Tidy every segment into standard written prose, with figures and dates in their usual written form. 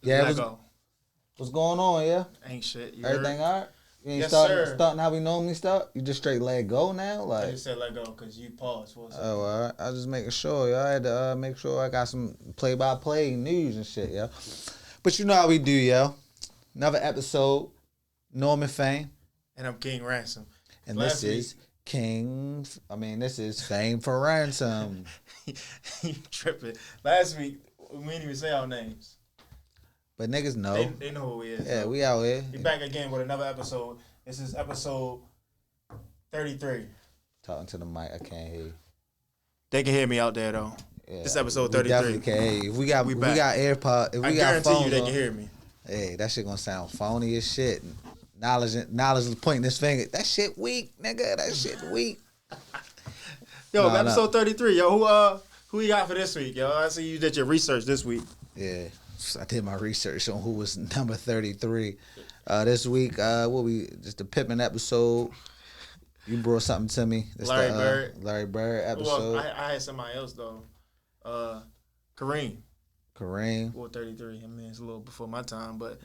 Yeah, go. What's going on, yeah? Ain't shit. Everything all right? You ain't Yes, starting how we normally start? You just straight let go now? I just said let go because you paused for a second. Oh, all right. I was just making sure, yo. I had to make sure I got some play-by-play news and shit, yo. But you know how we do, yo. Another episode, Norman Fame. And I'm King Ransom. And this is Fame4Ransom. You tripping. Last week, we didn't even say our names. But niggas know. They know who we is. Yeah, we out here. We back again with another episode. This is episode 33. Talking to the mic, I can't hear you. They can hear me out there, though. Yeah, this episode 33. Definitely can hear you. If we got AirPods, if we got phones, I guarantee you they can hear me. Hey, that shit gonna sound phony as shit. Knowledge is pointing this finger. That shit weak, nigga. That shit weak. Yo, episode 33. Yo, who you got for this week, yo? I see you did your research this week. Yeah, I did my research on who was number 33. This week, just a Pippin episode. You brought something to me. This Larry Bird episode. Well, I had somebody else though. Kareem. Wore 33. I mean, it's a little before my time, but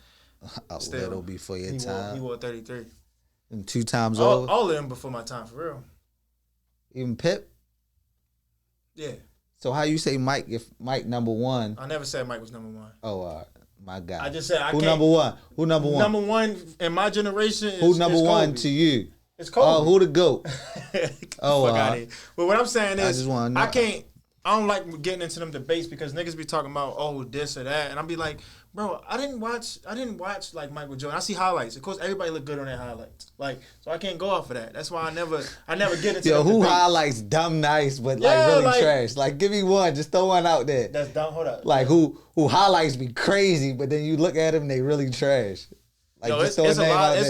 still, that'll be for your time. He wore 33. And 2 times over. All of them before my time, for real. Even Pip. Yeah. So how you say Mike if Mike number 1? I never said Mike was number 1. Oh, my God. I just said Who number 1? Who number 1? Number 1 in my generation is who number 1 Kobe. to you? It's Kobe. Oh, who the GOAT? Fuck out of here. But what I'm saying is, I don't like getting into them debates because niggas be talking about this or that, and I'll be like, bro, I didn't watch like Michael Jordan. I see highlights. Of course, everybody look good on their highlights. Like, so I can't go off of that. That's why I never get into. Yo, who debates. highlights dumb nice but really trash? Like, give me one. Just throw one out there. That's dumb. Hold up. Like who highlights be crazy, but then you look at them, they really trash. Like, yo, it's a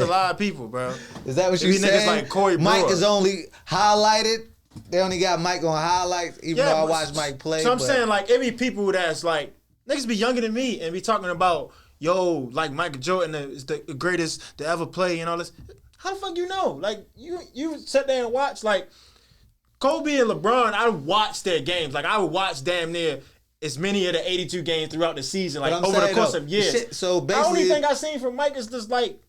lot of people, bro. Is that what you saying? Niggas like Corey Mike Brewer. Is only highlighted. They only got Mike on highlights, even though I watch Mike play. So I'm saying, like, it be people that's like, niggas be younger than me and be talking about, yo, like Michael Jordan is the greatest to ever play and all this. How the fuck you know? Like, you sit there and watch, like, Kobe and LeBron, I watched their games. Like, I would watch damn near as many of the 82 games throughout the season, like, over the course of years. So basically, the only thing I seen from Mike is just, like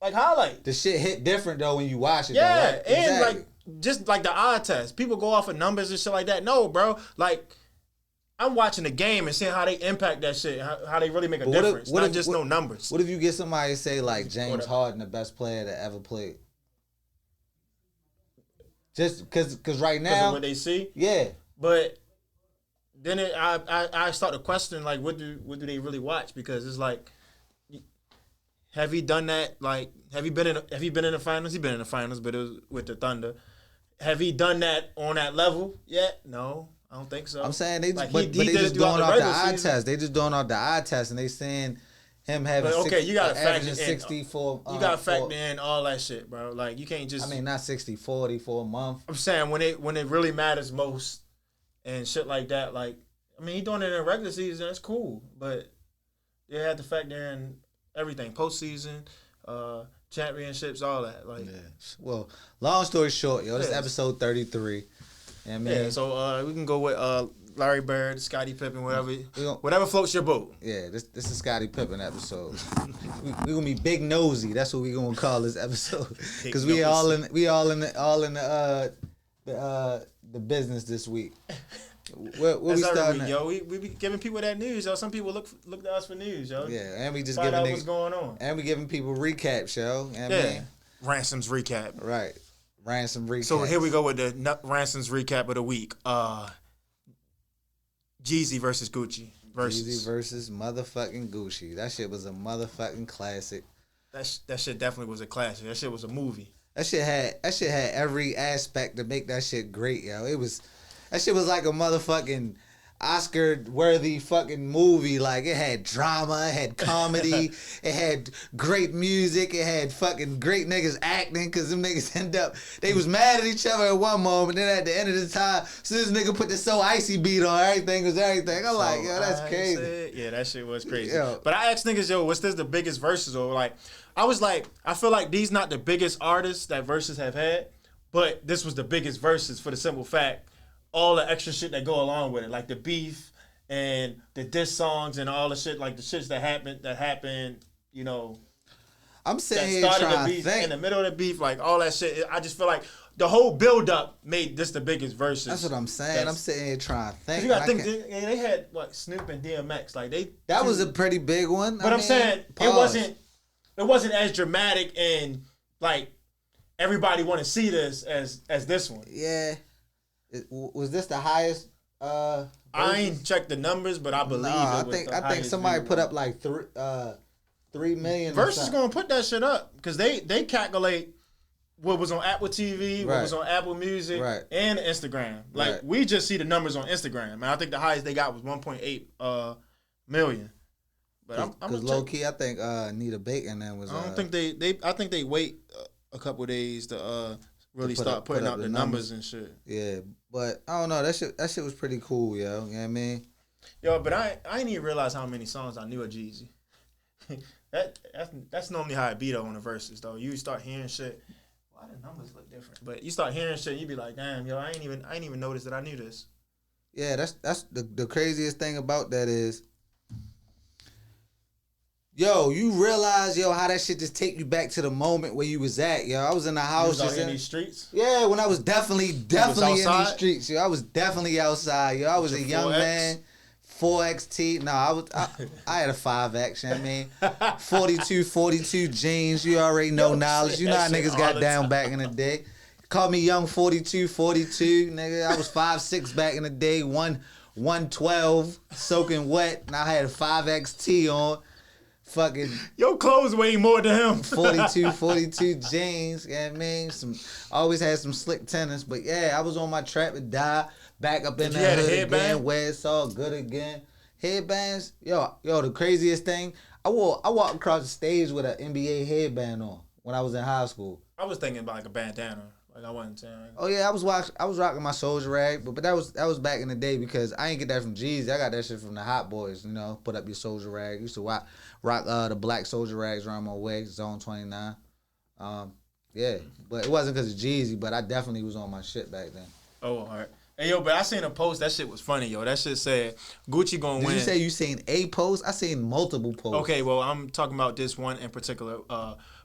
highlight. The shit hit different, though, when you watch it. Yeah, though, right? and, exactly. like, just like the eye test. People go off of numbers and shit like that. No, bro. Like, I'm watching the game and seeing how they impact that shit, how they really make a difference. Not just no numbers. What if you get somebody to say, like, James Harden, the best player that ever played? Just because right now. Because of what they see? Yeah. But then I start to question, like, what do they really watch? Because it's like, have he done that? Like, have he been in the finals? He been in the finals, but it was with the Thunder. Have he done that on that level yet? No, I don't think so. I'm saying they just, like, they just doing off the eye test. They just doing off the eye test, and they saying him having you gotta factor in 64. You gotta factor in all that shit, bro. Like, you can't just. I mean, not 60-40 for a month. I'm saying when it really matters most, and shit like that. Like, I mean, he doing it in regular season. That's cool, but they had to factor in everything, postseason, championships, all that. Like, yeah. Well, long story short, yo, this is episode 33. I mean, yeah, so we can go with Larry Bird, Scottie Pippen, whatever floats your boat. Yeah, this is Scottie Pippen episode. we gonna be big nosy. That's what we gonna call this episode because we all in the business this week. What we starting week, yo. We be giving people that news, yo. Some people look to us for news, yo. Yeah, and we just find giving out what's going on, and we giving people recaps, yo. Yeah, man. Ransom's recap, right? Ransom recap. So here we go with the Ransom's recap of the week. Jeezy versus Gucci. Jeezy versus motherfucking Gucci. That shit was a motherfucking classic. That shit definitely was a classic. That shit was a movie. That shit had every aspect to make that shit great, yo. That shit was like a motherfucking Oscar-worthy fucking movie. Like, it had drama, it had comedy, it had great music, it had fucking great niggas acting, because them niggas they was mad at each other at one moment, then at the end of the time, as soon as this nigga put the So Icy beat on, everything was everything. I'm like, yo, that's crazy. Yeah, that shit was crazy. Yo. But I asked niggas, yo, what's this the biggest verses? Or like, I feel like these not the biggest artists that verses have had, but this was the biggest verses for the simple fact, all the extra shit that go along with it, like the beef and the diss songs and all the shit, like the shits that happened, you know, I'm sitting that here started the trying to beef, think. in the middle of the beef, like all that shit. I just feel like the whole build up made this the biggest verses. That's what I'm saying. I'm sitting here trying to think. You gotta think they had what Snoop and DMX, like that was a pretty big one. But I'm saying it wasn't as dramatic and like everybody want to see this as this one. Yeah. Was this the highest? I ain't checked the numbers, but I believe I think somebody put up like 3 million. Versus gonna put that shit up because they calculate what was on Apple TV, what was on Apple Music, and Instagram. Like we just see the numbers on Instagram, and I think the highest they got was 1.8 million. But I'm low key, I think Nita Bacon then was. I don't think they. I think they wait a couple of days to really start putting out the numbers and shit. Yeah, but I don't know. That shit was pretty cool, yo. You know what I mean? Yo, but I didn't even realize how many songs I knew of Jeezy. That's normally how it be though on the verses though. You start hearing shit. Why the numbers look different? But you start hearing shit, and you be like, damn, yo, I ain't even noticed that I knew this. Yeah, that's the craziest thing about that is, yo, you realize, yo, how that shit just take you back to the moment where you was at, yo. I was in the house. You was out in these streets? Yeah, when I was definitely in these streets, yo. I was definitely outside, yo. I was a young 4X? man. 4XT. No, I had a 5X, you know what I mean? 42 jeans. You already know knowledge. You know how niggas got down back in the day. Call me young 42, nigga. I was 5'6" back in the day. 112, soaking wet. And I had a 5XT on. Fucking your clothes weigh more than him. 42 jeans, you know what I mean? Always had some slick tennis. But yeah, I was on my trap to die. Back up in the hood again, where it's all good again. Headbands, yo, the craziest thing, I walked across the stage with an NBA headband on when I was in high school. I was thinking about like a bandana, like I wasn't saying. Oh yeah, I was rocking my soldier rag, but that was back in the day because I ain't get that from Jeezy. I got that shit from the Hot Boys, you know. Put up your soldier rag. Used to rock the black soldier rags around my waist, Zone 29. Yeah, but it wasn't because of Jeezy, but I definitely was on my shit back then. Oh, all right. Hey, yo, but I seen a post. That shit was funny, yo. That shit said Gucci gonna win. Did you say you seen a post? I seen multiple posts. Okay, well, I'm talking about this one in particular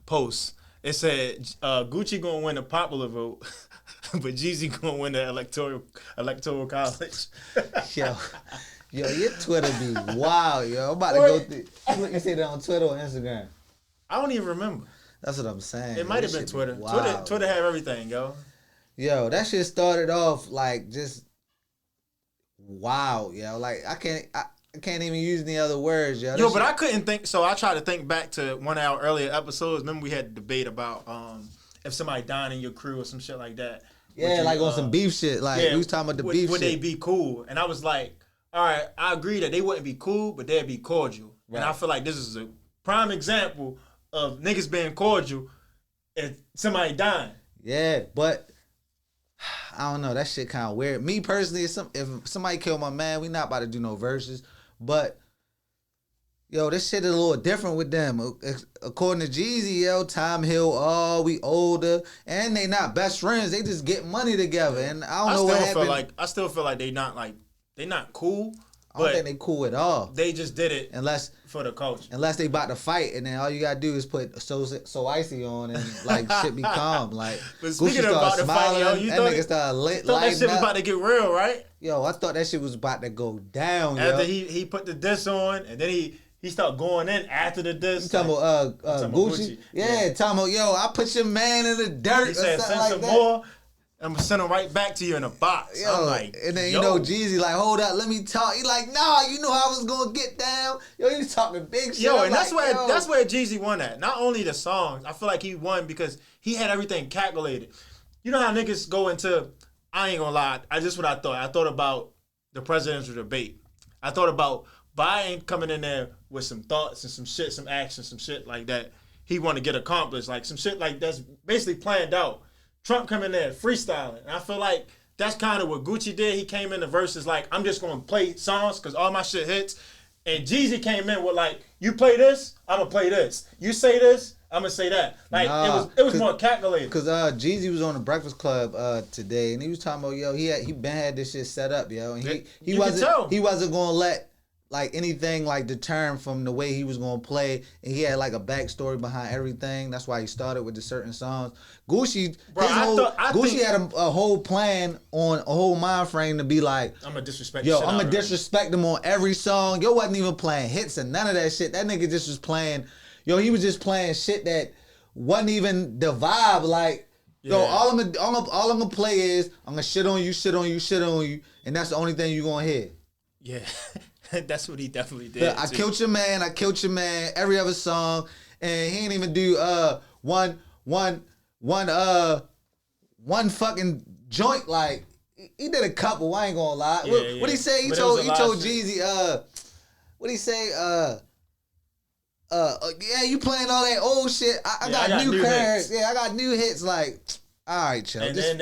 post. It said Gucci gonna win the popular vote, but Jeezy gonna win the electoral college. Yo, your Twitter be wild, yo. I'm about to go through. You say that on Twitter or Instagram? I don't even remember. That's what I'm saying. It might have been Twitter. Twitter have everything, yo. Yo, that shit started off like just wow, yo. Like I can't even use any other words, yo. Yo, but I couldn't think. So I tried to think back to one of our earlier episodes. Remember we had a debate about if somebody died in your crew or some shit like that. Yeah, like on some beef shit. Like we was talking about the beef shit. Would they be cool? And I was like, all right, I agree that they wouldn't be cool, but they'd be cordial. Right. And I feel like this is a prime example of niggas being cordial if somebody dying. Yeah, but I don't know. That shit kind of weird. Me personally, if somebody killed my man, we not about to do no verses. But yo, this shit is a little different with them. According to Jeezy, yo, Tom Hill, we older, and they not best friends. They just get money together, and I don't know what happened. I still feel like they not cool. I don't think they cool at all. They just did it for the culture. Unless they about to fight, and then all you gotta do is put so icy on, and like shit be calm. Like but speaking about the fight, yo, you thought that shit was about to get real, right? Yo, I thought that shit was about to go down. After he put the diss on, and then he started going in after the diss. You talking about Gucci? Yeah, talking about yo, I put your man in the dirt. He said send some more. I'm gonna send him right back to you in a box. Yo, I'm like, and then you know Jeezy like, hold up, let me talk. He like, nah, you know how I was gonna get down. Yo, he was talking big shit. Yo, and that's where Jeezy won at. Not only the songs, I feel like he won because he had everything calculated. You know how niggas go into, I ain't gonna lie, just what I thought. I thought about the presidential debate. I thought about Biden coming in there with some thoughts and some shit, some action, some shit like that he want to get accomplished, like some shit like that's basically planned out. Trump come in there freestyling. And I feel like that's kind of what Gucci did. He came in the verses like, I'm just going to play songs because all my shit hits. And Jeezy came in with like, you play this, I'm going to play this. You say this, I'm gonna say that. Like it was more calculated. Cause Jeezy was on the Breakfast Club today, and he was talking about he been had this shit set up, yo, and he wasn't gonna let like anything like deter him from the way he was gonna play, and he had like a backstory behind everything. That's why he started with the certain songs. Gucci, Gucci had a whole plan on a whole mind frame to be like, I'm gonna disrespect. I'm gonna disrespect him on every song. Yo, wasn't even playing hits and none of that shit. That nigga just was playing. He was just playing shit that wasn't even the vibe. Like, all I'm gonna play is I'm gonna shit on you, and that's the only thing you gonna hear. Yeah. That's what he definitely did. I killed your man. Every other song, and he ain't even do one fucking joint. Like he did a couple. I ain't gonna lie. What he say? He told Jeezy. What he say? You playing all that old shit. I got new hits. Yeah, I got new hits. Like, all right, chill. And then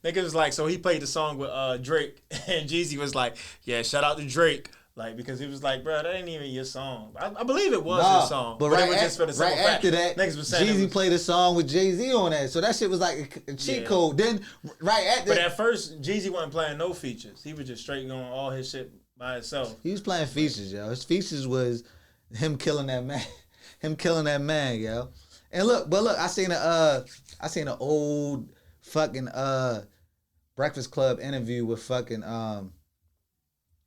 nigga was like, so he played the song with Drake, and Jeezy was like, yeah, shout out to Drake. Like, because he was like, bro, that ain't even your song. I believe it was his song. But it was just for the right after that, Jeezy played a song with Jay-Z on that. So that shit was like a cheat code. Then, right after But at first, Jeezy wasn't playing no features. He was just straight going all his shit by himself. He was playing features, yo. His features was him killing that man. Yo. And look, I seen an old fucking Breakfast Club interview with fucking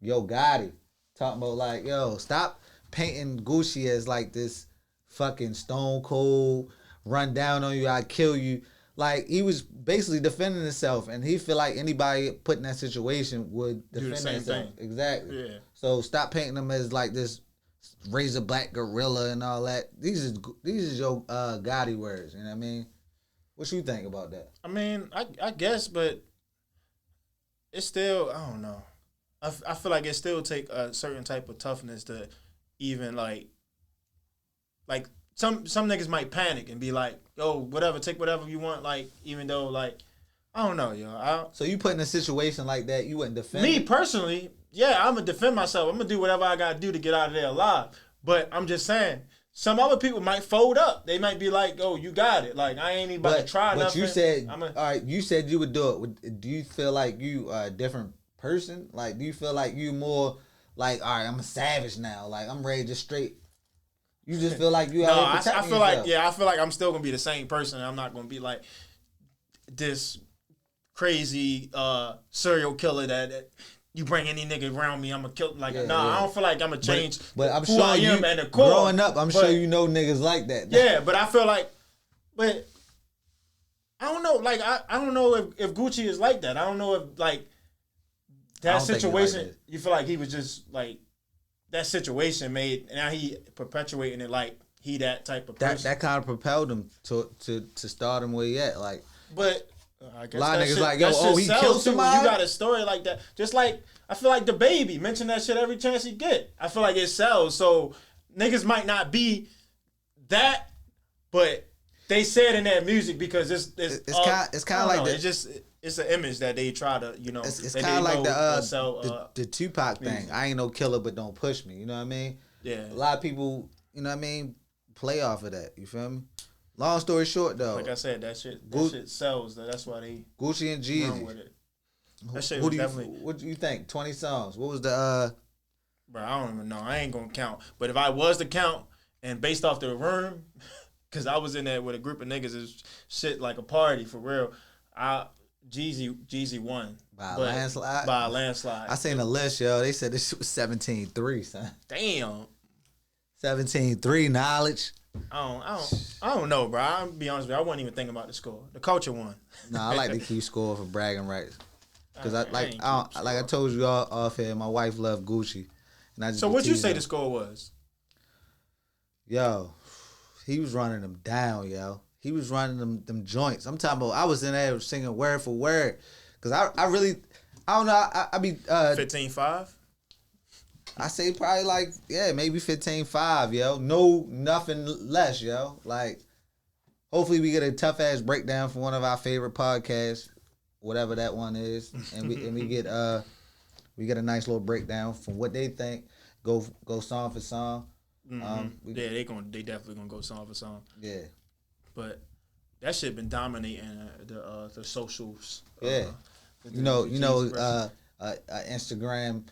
Yo Gotti. Talking about like, yo, stop painting Gucci as like this fucking stone cold, run down on you, I kill you. Like he was basically defending himself, and he feel like anybody put in that situation would defend themselves. Thing. Exactly. Yeah. So stop painting him as like this razor black gorilla and all that. These is your Gotti words. You know what I mean? What you think about that? I mean, I guess, but it's still, I don't know. I feel like it still take a certain type of toughness to even like some niggas might panic and be like, yo, whatever, take whatever you want, like, even though, like, I don't know, yo. So you put in a situation like that, you wouldn't defend me personally, yeah, I'm going to defend myself. I'm going to do whatever I got to do to get out of there alive. But I'm just saying, some other people might fold up. They might be like, oh, you got it. Like, I ain't even about to try nothing. But you said, all right, you said you would do it. Do you feel like you are a different person? Like, do you feel like you more like, all right, I'm a savage now. Like, I'm ready to straight. You just feel like you no, I feel yourself. I feel like I'm still gonna be the same person. I'm not gonna be like this crazy serial killer that you bring any nigga around me, I'm gonna kill. Like, I don't feel like I'm gonna change. But I'm sure I am at the core. Growing up, sure you know niggas like that. Yeah, but I feel like, but I don't know. Like, I don't know if Gucci is like that. I don't know if like. That situation, you feel like he was just like that situation made. Now he perpetuating it like he that type of person. That kind of propelled him to start him where he at. Like, but I guess a lot of niggas like, yo, he killed somebody. You got a story like that. Just like I feel like the baby mention that shit every chance he get. I feel like it sells. So niggas might not be that, but they say it in their music because it's kind of like that. It's just. It's an image that they try to, you know. It's kind of like the Tupac thing. I ain't no killer, but don't push me. You know what I mean? Yeah. A lot of people, you know what I mean, play off of that. You feel me? Long story short, though. Like I said, that shit sells. That's why they Gucci and Jeezy. Run with it. That shit was definitely. What do you think? 20 songs. What was the? Bro, I don't even know. I ain't gonna count. But if I was to count, and based off the room, because I was in there with a group of niggas, it's shit like a party for real. Jeezy won. By a landslide. I seen a list, yo. They said this shit was 17-3, son. Damn. 17-3 knowledge. I don't know, bro. I'll be honest with you. I wasn't even thinking about the score. The culture won. Nah, I like to keep score for bragging rights. Because I told you all off here, my wife loved Gucci. And I just so what you say the score was? Yo, he was running them down, yo. He was running them joints. I'm talking about, I was in there singing word for word. Because I don't know, I be... 15-5? I say probably like, maybe 15-5, yo. No, nothing less, yo. Like, hopefully we get a tough-ass breakdown from one of our favorite podcasts, whatever that one is. And we get a nice little breakdown from what they think. Go song for song. Mm-hmm. They definitely gonna go song for song. Yeah. but that shit been dominating the socials. Yeah, Instagram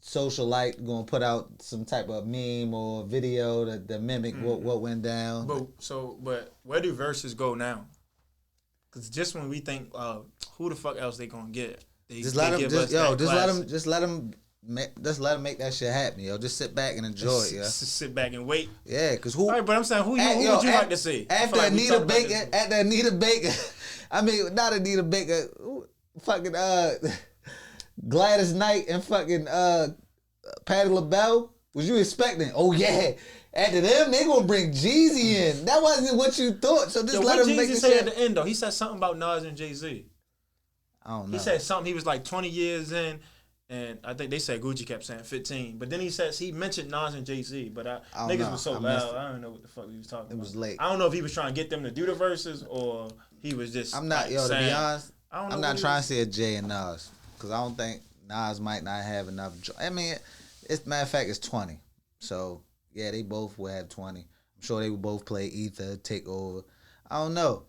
socialite gonna put out some type of meme or video that mimic what went down. But where do verses go now? Because just when we think, who the fuck else they gonna get? Just let them make that shit happen, yo. Just sit back and enjoy it, yo. Just sit back and wait. Yeah, cause who? All right, but I'm saying who would you like to see? After Anita Baker, I mean not Anita Baker, fucking Gladys Knight and fucking Patti LaBelle. Was you expecting? Oh yeah. After them, they gonna bring Jeezy in. That wasn't what you thought. So just let him make the shit. What Jeezy say at the end though? He said something about Nas and Jay-Z. I don't know. He said something. He was like 20 years in, and I think they said Gucci kept saying 15. But then he mentioned Nas and Jay-Z. But niggas was so loud. I don't know what the fuck he was talking about. It was late. I don't know if he was trying to get them to do the verses or he was just. To be honest, I'm not trying to say a Jay and Nas because I don't think Nas might not have enough. I mean, matter of fact, it's 20. So yeah, they both will have 20. I'm sure they would both play Ether, Take Over. I don't know.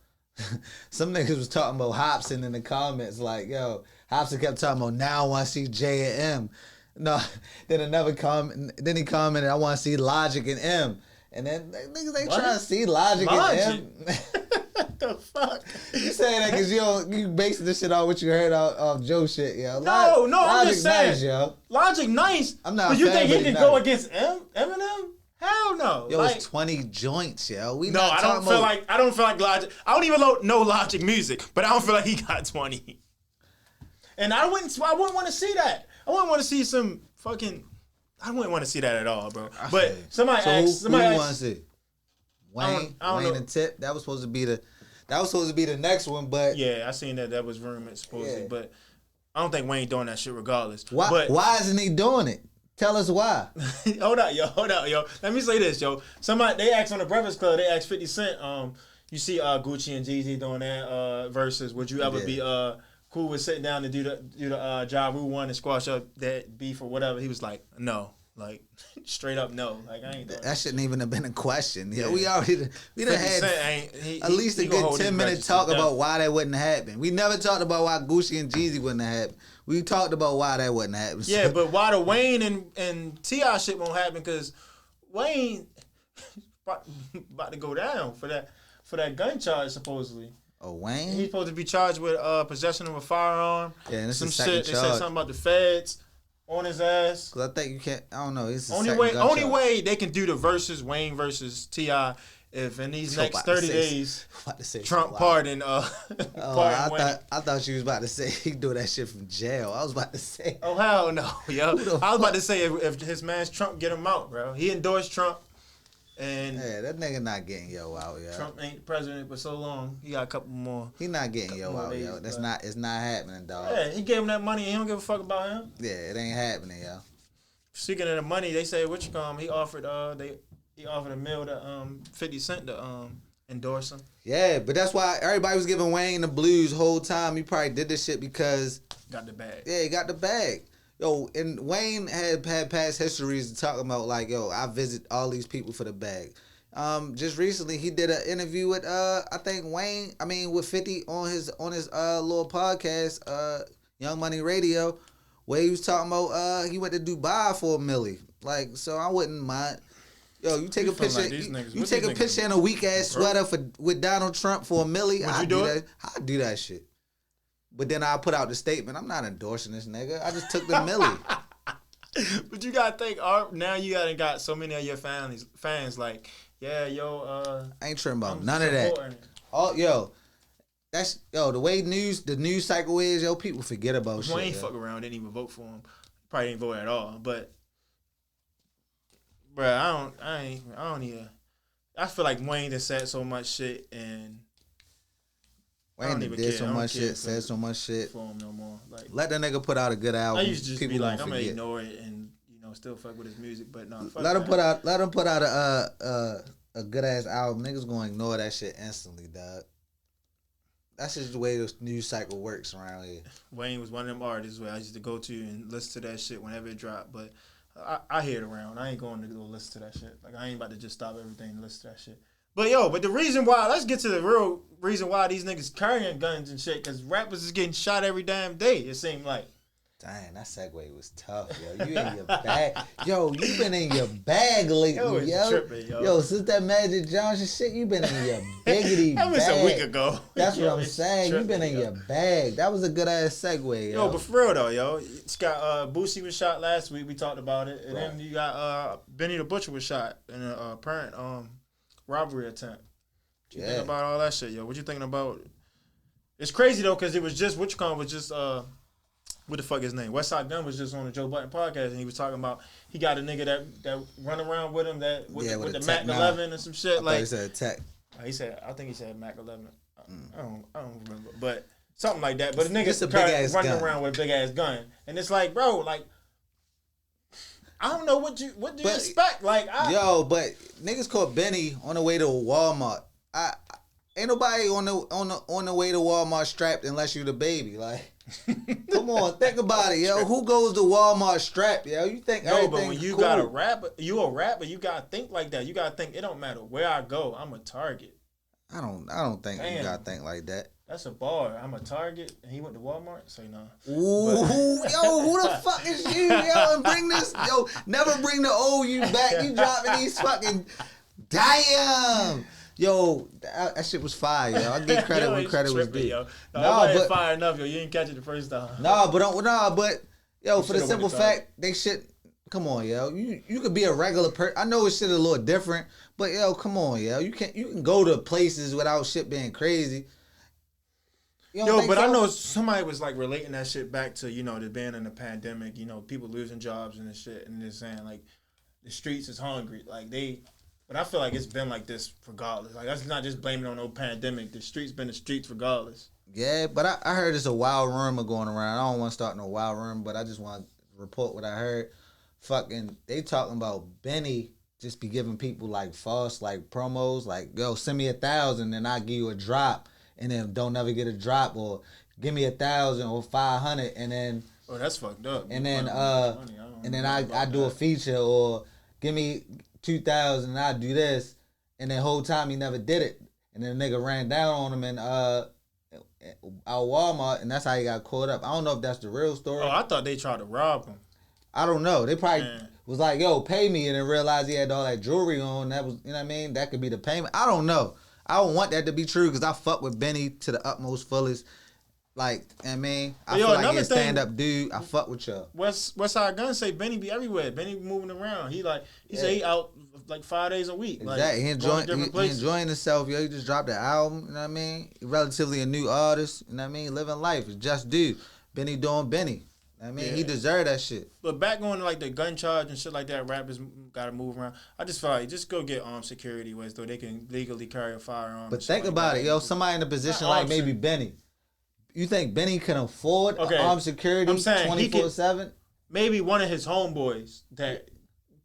Some niggas was talking about Hobson in the comments, like, yo, Hobson kept talking about, now I want to see J and M. No, then another comment, then he commented, I want to see Logic and M. And then niggas ain't trying to see Logic and M. What the fuck? You saying that because you basing this shit on what you heard off Joe shit, yo. No, I'm just saying. Nice, yo. Logic nice. I'm not. But you think he can go against Eminem? Hell no. Yo, it's 20 joints, yo. I don't feel like Logic. I don't even know Logic music, but I don't feel like he got 20. And I wouldn't want to see that. I wouldn't want to see some fucking. I wouldn't want to see that at all, bro. But somebody asked. Who you want to see? Wayne and Tip. That was supposed to be the next one, but yeah, I seen that was rumored supposedly, but I don't think Wayne doing that shit regardless. Why isn't he doing it? Tell us why. Hold up, yo. Let me say this, yo. They asked on the Breakfast Club. They asked 50 Cent. You see, Gucci and Jeezy doing that versus. Would you ever be cool with sitting down to do the Ja Rule one and squash up that beef or whatever? He was like, no. Like, straight up no. Like, I ain't doing that. Shouldn't even have been a question. Yeah, we done had at least a good 10-minute talk about why that wouldn't happen. We never talked about why Gucci and Jeezy wouldn't happen. We talked about why that wouldn't happen. Yeah, but why the Wayne and T.I. shit won't happen? Because Wayne about to go down for that gun charge, supposedly. Oh, Wayne? He's supposed to be charged with possession of a firearm. Yeah, and some shit. They said something about the feds on his ass. Because I think you can't. I don't know. It's only way they can do the versus Wayne versus T.I. if in these next 30 days Trump pardon. I thought you was about to say he do that shit from jail. I was about to say. Oh hell no, yo! I was about to say if his man's Trump get him out, bro. He endorsed Trump. And yeah, that nigga not getting yo out, yo. Trump ain't president for so long. He got a couple more. He not getting yo out, yo. It's not happening, dog. Yeah, he gave him that money and he don't give a fuck about him. Yeah, it ain't happening, yo. Speaking of the money, they say he offered a meal to 50 Cent to endorse him. Yeah, but that's why everybody was giving Wayne the blues whole time. He probably did this shit because got the bag. Yeah, he got the bag. Yo, and Wayne had past histories talking about like, yo, I visit all these people for the bag. Just recently he did an interview with with 50 on his little podcast, Young Money Radio, where he was talking about he went to Dubai for $1 million. Like, so I wouldn't mind. Yo, you take a picture. Like you take a picture in a weak ass sweater with Donald Trump for $1 million. I'd do that shit. But then I put out the statement. I'm not endorsing this nigga. I just took the $1 million. But you gotta think, now you got so many of your fans like, yeah, yo. I ain't tripping about none of that. The way the news cycle is, yo, people forget about shit. Wayne fuck around, didn't even vote for him. Probably didn't vote at all. But, bruh, I don't even. I feel like Wayne just said so much shit and. Wayne did so much shit, said so much shit. For him no more. Like, let the nigga put out a good album. I used to just people be like, I'm gonna ignore it and still fuck with his music, but no. Let him put out a good ass album. Niggas gonna ignore that shit instantly, dog. That's just the way the news cycle works around here. Wayne was one of them artists where I used to go to and listen to that shit whenever it dropped, but I hear it around. I ain't going to go listen to that shit. Like, I ain't about to just stop everything and listen to that shit. But the reason why, let's get to the real reason why these niggas carrying guns and shit, because rappers is getting shot every damn day, it seemed like. Damn, that segue was tough, yo. You in your bag. Yo, you been in your bag lately, yo. Tripping, yo. Yo, since that Magic Johnson shit, you been in your biggity that was bag. a week ago. That's what I'm saying. You been in your bag. That was a good ass segue, yo. Yo, but for real though, yo. It's got Boosie was shot last week. We talked about it. And then you got Benny the Butcher was shot in a apparent robbery attempt. What you think about all that shit, yo? What you thinking about? It's crazy though, because it was just what the fuck his name? Westside Gunn was just on the Joe Budden podcast, and he was talking about he got a nigga that run around with him with the Mac 11 and some shit. He said tech. I think he said Mac 11. I don't remember, but something like that. But the nigga running around with a big ass gun, and it's like, bro, like I don't know what do you expect? Like, but niggas caught Benny on the way to Walmart. Ain't nobody on the way to Walmart strapped unless you the baby, like. Come on, think about it, yo. Who goes to Walmart strapped, yo? You think but when you cool. got a rapper, you gotta think like that. You gotta think it don't matter where I go, I'm a target. I don't think you gotta think like that. That's a bar. I'm a target, and he went to Walmart. Say no. Ooh, yo, who the fuck is you, yo? And bring this, yo. Never bring the old you back. You dropping these fucking damn. Yo, that shit was fire, yo. I give credit when credit was due. No, but fire enough, yo. You didn't catch it the first time. But yo, for the simple fact, they shit. Come on, yo. You could be a regular person. I know it's shit a little different, but yo, come on, yo. You can go to places without shit being crazy. I know somebody was like relating that shit back to the being in the pandemic. People losing jobs and this shit, and they're saying like the streets is hungry, like they. But I feel like it's been like this regardless. Like, that's not just blaming on no pandemic. The streets been the streets regardless. Yeah, but I heard there's a wild rumor going around. I don't want to start no wild rumor, but I just want to report what I heard. Fucking, they talking about Benny just be giving people like false like promos, like, yo, send me 1,000 and I'll give you a drop, and then don't never get a drop, or give me 1,000 or 500 and then. Oh, that's fucked up. And then I do a feature, or give me 2,000 and I do this, and the whole time he never did it, and then the nigga ran down on him in our Walmart, and that's how he got caught up. I don't know if that's the real story. Oh, I thought they tried to rob him. I don't know. They probably was like, yo, pay me, and then realized he had all that jewelry on. That was, you know what I mean? That could be the payment. I don't know. I don't want that to be true, because I fuck with Benny to the utmost fullest. Like, I mean, I feel like he's a stand-up dude. I fuck with y'all. Westside Gunn say Benny be everywhere. Benny be moving around. He say he out like 5 days a week. Exactly. Like, he enjoying himself, yo. He just dropped an album, you know what I mean? Relatively a new artist, you know what I mean? Living life. It's just dude. Benny doing Benny. I mean, he deserved that shit. But back on like the gun charge and shit like that, rappers gotta move around. I just feel like just go get armed security where so they can legally carry a firearm. But think about it, yo. Somebody in a position like maybe Benny. You think Benny can afford armed security 24/7? Maybe one of his homeboys that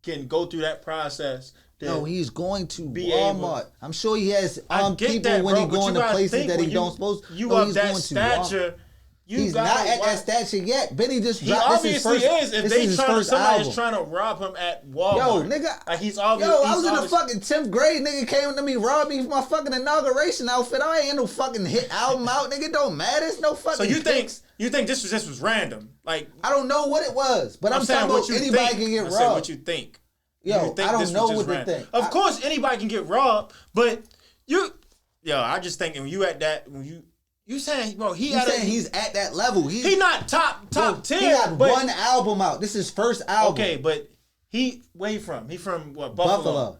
can go through that process. No, he's going to Walmart. I'm sure he has armed people when he going to places that he don't supposed to. You of that stature. He's not at that stature yet. Benny just dropped. He obviously is. If somebody is trying to rob him at Walmart. Yo, nigga. Like he's obviously. Yo, I was in the fucking 10th grade. Nigga came to me, robbed me for my fucking inauguration outfit. I ain't no fucking hit album out. Nigga, it don't matter. It's no fucking. So you think this was random? Like, I don't know what it was, but I'm talking about anybody can get robbed. I said what you think. Yo, I don't know what to think. Of course, anybody can get robbed, but I just think when you at that You saying, bro, he's at that level. He not top 10. He got one album out. This is his first album. Okay, but where he from? He from what? Buffalo.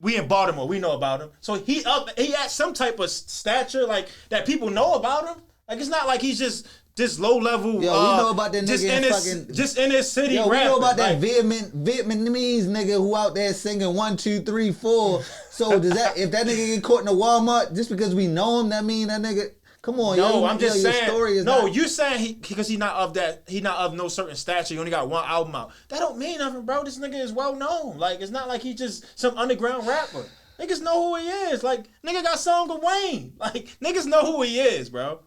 We in Baltimore. We know about him. So he at some type of stature like that people know about him. Like it's not like he's just this low level. Yo, we know about that nigga just in his city. Yo, we know about that Vietnamese nigga who out there singing 1, 2, 3, 4. So does that if that nigga get caught in a Walmart just because we know him, that mean that nigga? Come on, no, yo. I'm just saying. You saying because he not of no certain stature. He only got one album out. That don't mean nothing, bro. This nigga is well known. Like it's not like he's just some underground rapper. Niggas know who he is. Like nigga got song with Wayne. Like niggas know who he is, bro.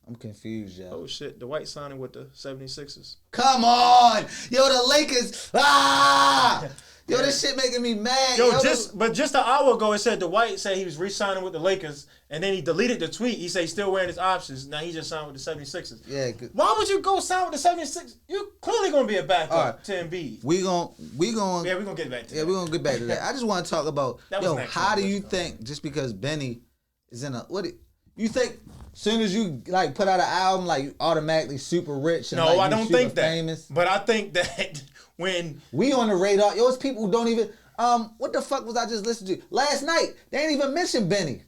I'm confused, yo. Oh shit, the White signing with the 76ers. Come on, yo, the Lakers. Yo, this shit making me mad. Yo, just an hour ago, it said Dwight said he was re-signing with the Lakers, and then he deleted the tweet. He said he's still wearing his options. Now he just signed with the 76ers. Yeah. Good. Why would you go sign with the 76ers? You clearly gonna be a backup to Embiid. We gon' Yeah, we're gonna get back to that. Yeah, we're gonna get back to that. I just want to talk about how do you though. think just because Benny is in you think soon as you like put out an album like you automatically super rich and No, like, I don't super think that. famous? But I think that when we on the radar, yo, it's people who don't even what the fuck was I just listening to last night? They ain't even mentioned Benny.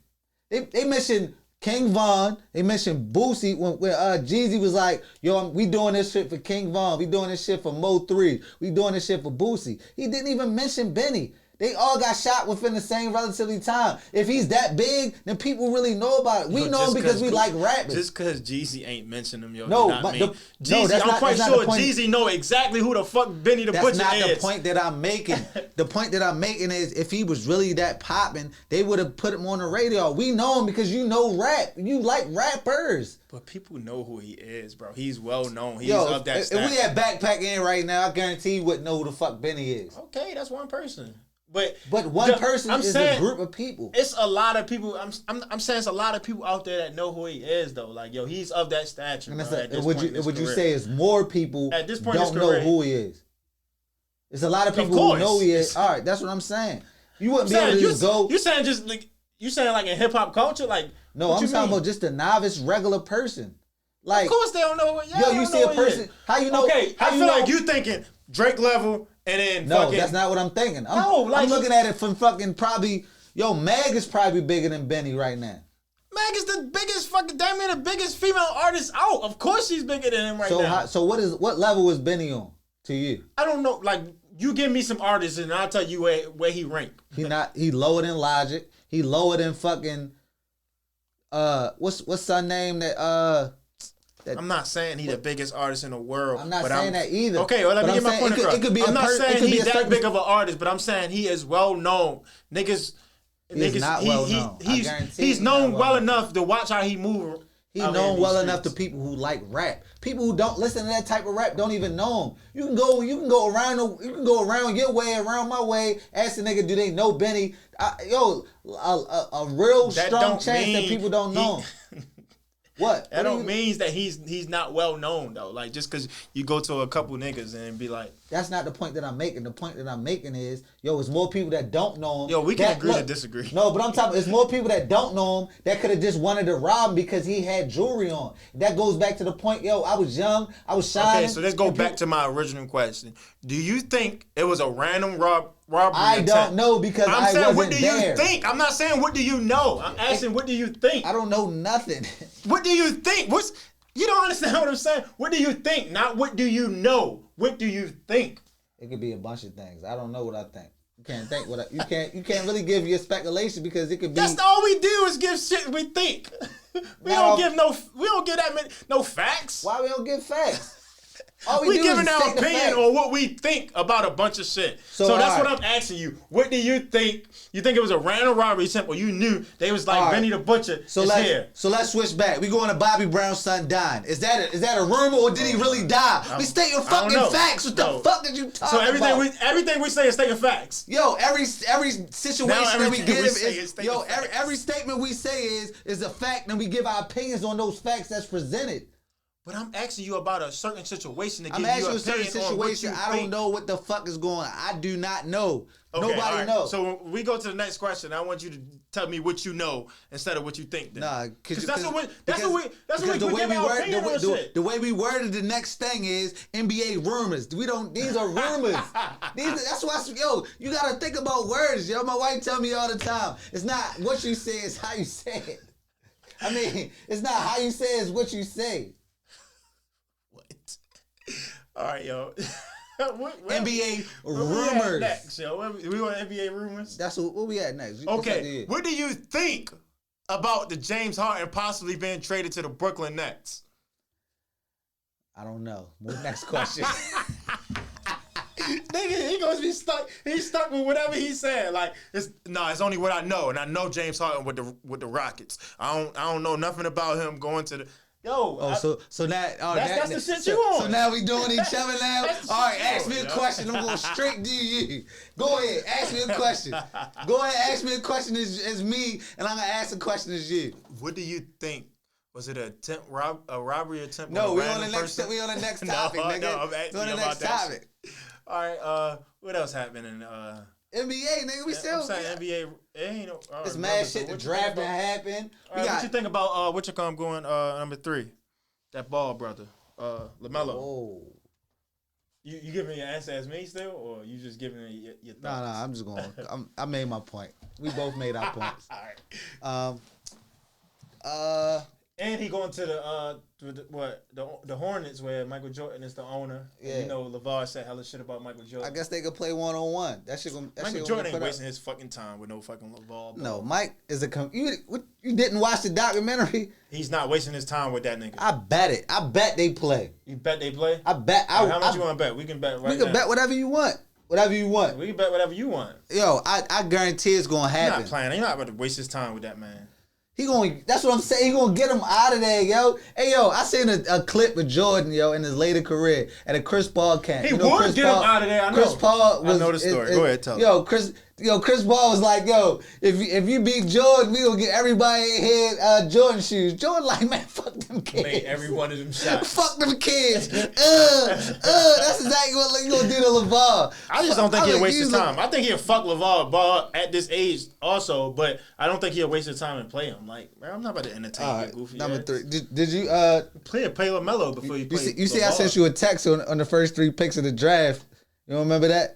They mentioned King Von. They mentioned Boosie when Jeezy was like, yo, we doing this shit for King Von. We doing this shit for Mo 3. We doing this shit for Boosie. He didn't even mention Benny. They all got shot within the same relatively time. If he's that big, then people really know about it. We know him because we like rapping. Just because Jeezy ain't mentioning him, yo, no, not but me. Jeezy, I'm quite sure Jeezy know exactly who the fuck Benny the Butcher is. That's not the point that I'm making. The point that I'm making is if he was really that popping, they would have put him on the radio. We know him because you know rap. You like rappers. But people know who he is, bro. He's well known. He's of that stature. If we had Backpack in right now, I guarantee you wouldn't know who the fuck Benny is. Okay, that's one person. But one person is a group of people. It's a lot of people. I'm saying it's a lot of people out there that know who he is though. Like yo, he's of that stature. Bro, would you say it's more people at this point don't know who he is? It's a lot of people who know who he is. All right, that's what I'm saying. You wouldn't be able to just go. You saying just like you saying like in hip hop culture, like no, I'm talking about just a novice regular person. Like of course they don't know. Yo, you see a person. How you know? Okay, I feel like you thinking Drake level. And then no, that's not what I'm thinking. I'm looking at it from fucking probably, Mag is probably bigger than Benny right now. Mag is the biggest fucking, damn near the biggest female artist out. Of course she's bigger than him now. So what level is Benny on to you? I don't know. Like, you give me some artists and I'll tell you where he rank. He lower than Logic. He lower than fucking, what's her name that, I'm not saying he's the biggest artist in the world. I'm not saying that either. Okay, well, let me get my point across. I'm not saying he's that big of an artist, but I'm saying he is well known. He's not well known. He's known well enough to watch how he move. He's known well enough to people who like rap. People who don't listen to that type of rap don't even know him. You can go around your way, around my way. Ask the nigga, do they know Benny? A real strong chance that people don't know him. What? That don't means that he's not well known though. Like just because you go to a couple niggas and be like, that's not the point that I'm making. The point that I'm making is, it's more people that don't know him. Yo, we can agree to disagree. No, but I'm talking. It's more people that don't know him that could have just wanted to rob him because he had jewelry on. That goes back to the point. I was young. I was shining. Okay, so let's go back to my original question. Do you think it was a random robbery? I don't know because I'm saying, what do there. you think? I'm not saying what do you know. I'm asking, what do you think? I don't know nothing. What do you think? You don't understand what I'm saying? What do you think? Not what do you know? What do you think? It could be a bunch of things. I don't know what I think. You can't think what you can't really give your speculation because it could be. That's all we do is give shit we think. We don't give that many no facts. Why we don't give facts? We giving our opinion on what we think about a bunch of shit. So that's what I'm asking you. What do you think? You think it was a random robbery simple? You knew they was like Benny the Butcher here. So let's switch back. We going to Bobby Brown's son dying. Is that a rumor or did he really die? We stating fucking facts. What the fuck did you talk about? So everything we say is stating facts. Yo, every situation that we give is every statement we say is a fact, and we give our opinions on those facts that's presented. But I'm asking you about a certain situation to give you I'm asking you a certain situation. I don't know what the fuck is going on. I do not know. Okay, nobody knows. So when we go to the next question, I want you to tell me what you know instead of what you think. Then. Nah, because that's what we give our opinion on shit. The way we worded the next thing is NBA rumors. These are rumors. That's why, you gotta think about words, yo. My wife tell me all the time. It's not what you say, it's how you say it. I mean, it's not how you say it, it's what you say. All right, yo. NBA rumors. We at next, yo. We want NBA rumors? That's what we at next. Okay. What do you think about the James Harden possibly being traded to the Brooklyn Nets? I don't know. Next question. Nigga, he gonna be stuck. He's stuck with whatever he said. Like it's only what I know, and I know James Harden with the Rockets. I don't know nothing about him going to the. Yo, so now that's the shit you on. So now we doing each other now. All right, ask me a question. I'm going straight to you. Go ahead, ask me a question. Go ahead, ask me a question as me, and I'm gonna ask a question as you. What do you think? Was it a robbery attempt? No, on we a on the next. person? We on the next topic, nigga. No, I'm asking we on the you next about that topic. shit. All right. What else happened in NBA, nigga, we still. I'm saying NBA. It ain't no. It's mad shit. The draft that happened. What you think about what you come going number 3? That ball brother, LaMelo. Oh. You giving your answer as me still, or you just giving me your thoughts? Nah, I'm just going. I made my point. We both made our points. All right. And he going to the Hornets where Michael Jordan is the owner. Yeah. And you know, LeVar said hella shit about Michael Jordan. I guess they could play 1-on-1. That shit gonna. Michael Jordan ain't wasting his fucking time with no fucking LeVar. Ball. No, Mike is you didn't watch the documentary? He's not wasting his time with that nigga. I bet it. I bet they play. You bet they play? I bet. How much you want to bet? We can bet right now. We can bet whatever you want. Whatever you want. We can bet whatever you want. Yo, I guarantee it's gonna happen. He's not playing. He's not about to waste his time with that man. That's what I'm saying. He gonna get him out of there, yo. Hey, yo, I seen a clip with Jordan, yo, in his later career at a Chris Paul camp. He would get him out of there. I know. Chris Paul was. I know the story. Go ahead, tell me. Chris Paul was like, yo, if you beat Jordan, we gonna get everybody in here Jordan shoes. Jordan like, man, fuck them kids. Made every one of them shots. Fuck them kids. That's exactly what you gonna do to LeVar. I just don't think he'll waste his time. I think he'll fuck LeVar Ball at this age also, but I don't think he'll waste his time and play him. Like, man, I'm not about to entertain your goofy number ass. 3. Did you play LaMelo before you play? You see, I sent you a text on the first 3 picks of the draft. You don't remember that?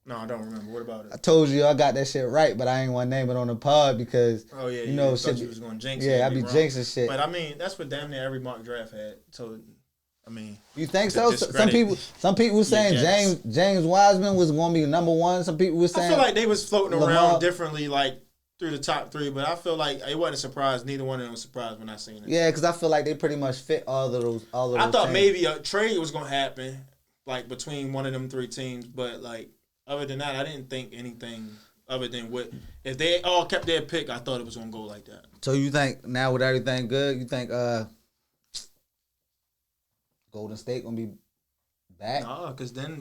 No, I don't remember. What about it? I told you I got that shit right, but I ain't want to name it on the pod because you shit. You was going to jinx. Yeah, I be jinxing shit. But I mean, that's what damn near every mock draft had. So, I mean, you think so? Some people were saying James Wiseman was going to be number 1. Some people were saying I feel like they was floating around differently, like through the top 3. But I feel like it wasn't a surprise. Neither one of them was surprised when I seen it. Yeah, because I feel like they pretty much fit all of those. I thought maybe a trade was going to happen, like between one of them 3 teams, but like. Other than that, I didn't think anything other than if they all kept their pick, I thought it was gonna go like that. So you think now with everything good, you think Golden State gonna be back? Nah, because then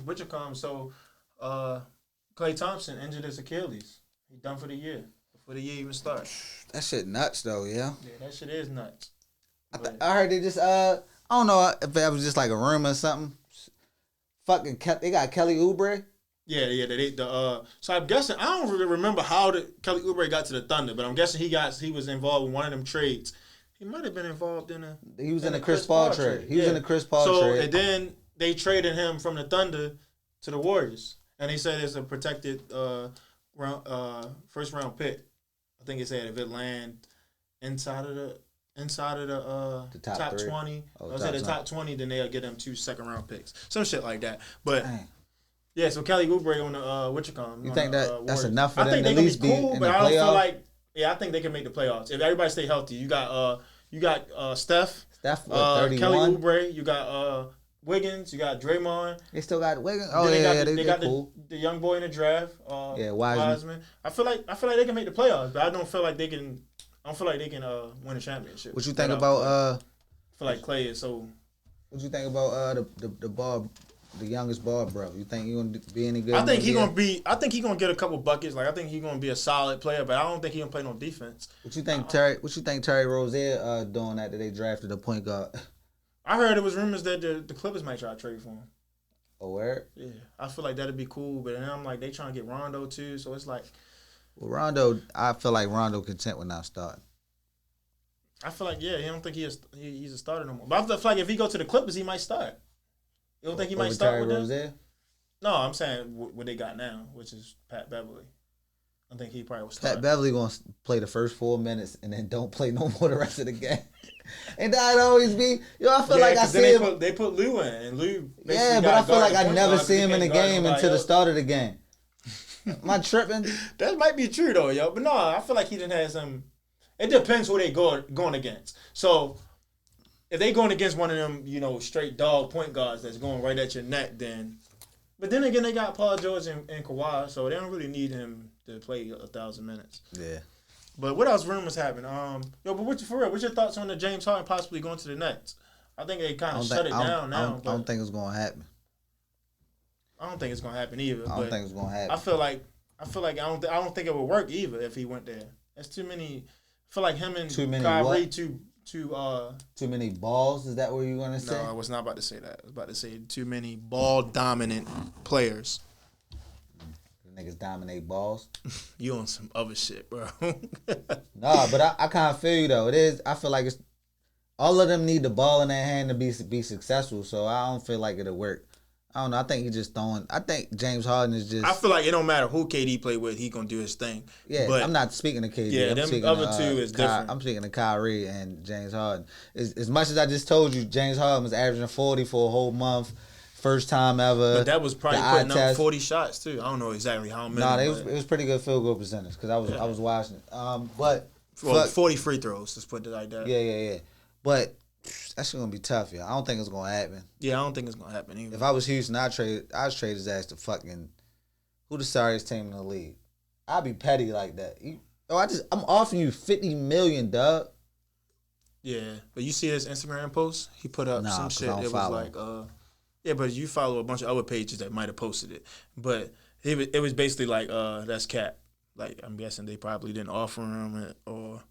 what you call him. So Klay Thompson injured his Achilles. He done for the year before the year even starts. That shit nuts though, yeah. Yeah, that shit is nuts. I heard they just I don't know if that was just like a rumor or something. Fucking they got Kelly Oubre. Yeah. So I'm guessing I don't really remember how Kelly Oubre got to the Thunder, but I'm guessing he was involved in one of them trades. He might have been involved in He was in a Chris Paul trade. He was in a Chris Paul trade. So and then they traded him from the Thunder to the Warriors, and they said it's a protected first round pick. I think it said if it land inside of the top 20. I said the top 20, then they'll get them 2 second-round picks. Some shit like that. But, yeah, so Kelly Oubre on the, You think that's enough for them to at least be cool, in but the I don't feel playoff? like, I think they can make the playoffs. If everybody stay healthy, you got Steph, what, 31? Kelly Oubre, you got Wiggins, you got Draymond. They still got Wiggins? Oh, they got cool. the young boy in the draft, Wiseman. I feel like they can make the playoffs, but I don't feel like they can... I don't feel like they can win a championship. What you think about I feel like Klay is so. What you think about the youngest ball, bro? You think he gonna be any good? I think he gonna get a couple buckets. Like I think he gonna be a solid player, but I don't think he gonna play no defense. What you think Terry Rozier doing after they drafted a point guard? I heard it was rumors that the Clippers might try to trade for him. Oh, where? Yeah, I feel like that'd be cool, but then I'm like they trying to get Rondo too, so it's like. Well, Rondo, I feel like Rondo content with not starting. I feel like, he don't think he's a starter no more. But I feel like if he go to the Clippers, he might start. You don't think he might start with them? Rozier? No, I'm saying what they got now, which is Pat Beverly. I think he probably will start. Pat Beverly going to play the first 4 minutes and then don't play no more the rest of the game. And that'd always be, I feel like I see him. They put Lou in, and Lou. Yeah, but I feel like I never see him in the game until the start of the game. Am I tripping? That might be true though, yo. But no, I feel like he didn't have some. It depends who they going against. So if they going against one of them, straight dog point guards that's going right at your neck, then. But then again, they got Paul George and Kawhi, so they don't really need him to play 1,000 minutes. Yeah. But what else rumors happen? But for real, what's your thoughts on the James Harden possibly going to the Nets? I think they kind of shut it down now. I don't think it's gonna happen. I don't think it's gonna happen either. I don't think it's gonna happen. I feel like I don't think it would work either if he went there. That's too many. I feel like him and Kyrie too many balls. Is that what you want to say? No, I was not about to say that. I was about to say too many ball dominant players. Niggas dominate balls. You on some other shit, bro. Nah, but I kind of feel you though. It is. I feel like it's all of them need the ball in their hand to be successful. So I don't feel like it'll work. I don't know. I think he's just throwing. I think James Harden is just. I feel like it don't matter who KD play with. He gonna do his thing. Yeah, but I'm not speaking to KD. Yeah, I'm them other two is different. I'm speaking to Kyrie and James Harden. As much as I just told you, James Harden was averaging 40 for a whole month. First time ever. But that was probably putting up 40 shots too. I don't know exactly how many. Nah, it was pretty good field goal percentage because I was watching it. But 40 free throws. Let's put it like that. Yeah. But that's gonna be tough, yeah. I don't think it's gonna happen. Yeah, I don't think it's gonna happen either. If I was Houston, I'd trade his ass to fucking who the sorriest team in the league. I'd be petty like that. I'm offering you $50 million, dog. Yeah, but you see his Instagram post? He put up some shit. It was like yeah, but you follow a bunch of other pages that might have posted it. But it was basically like, that's cap. Like, I'm guessing they probably didn't offer him it or.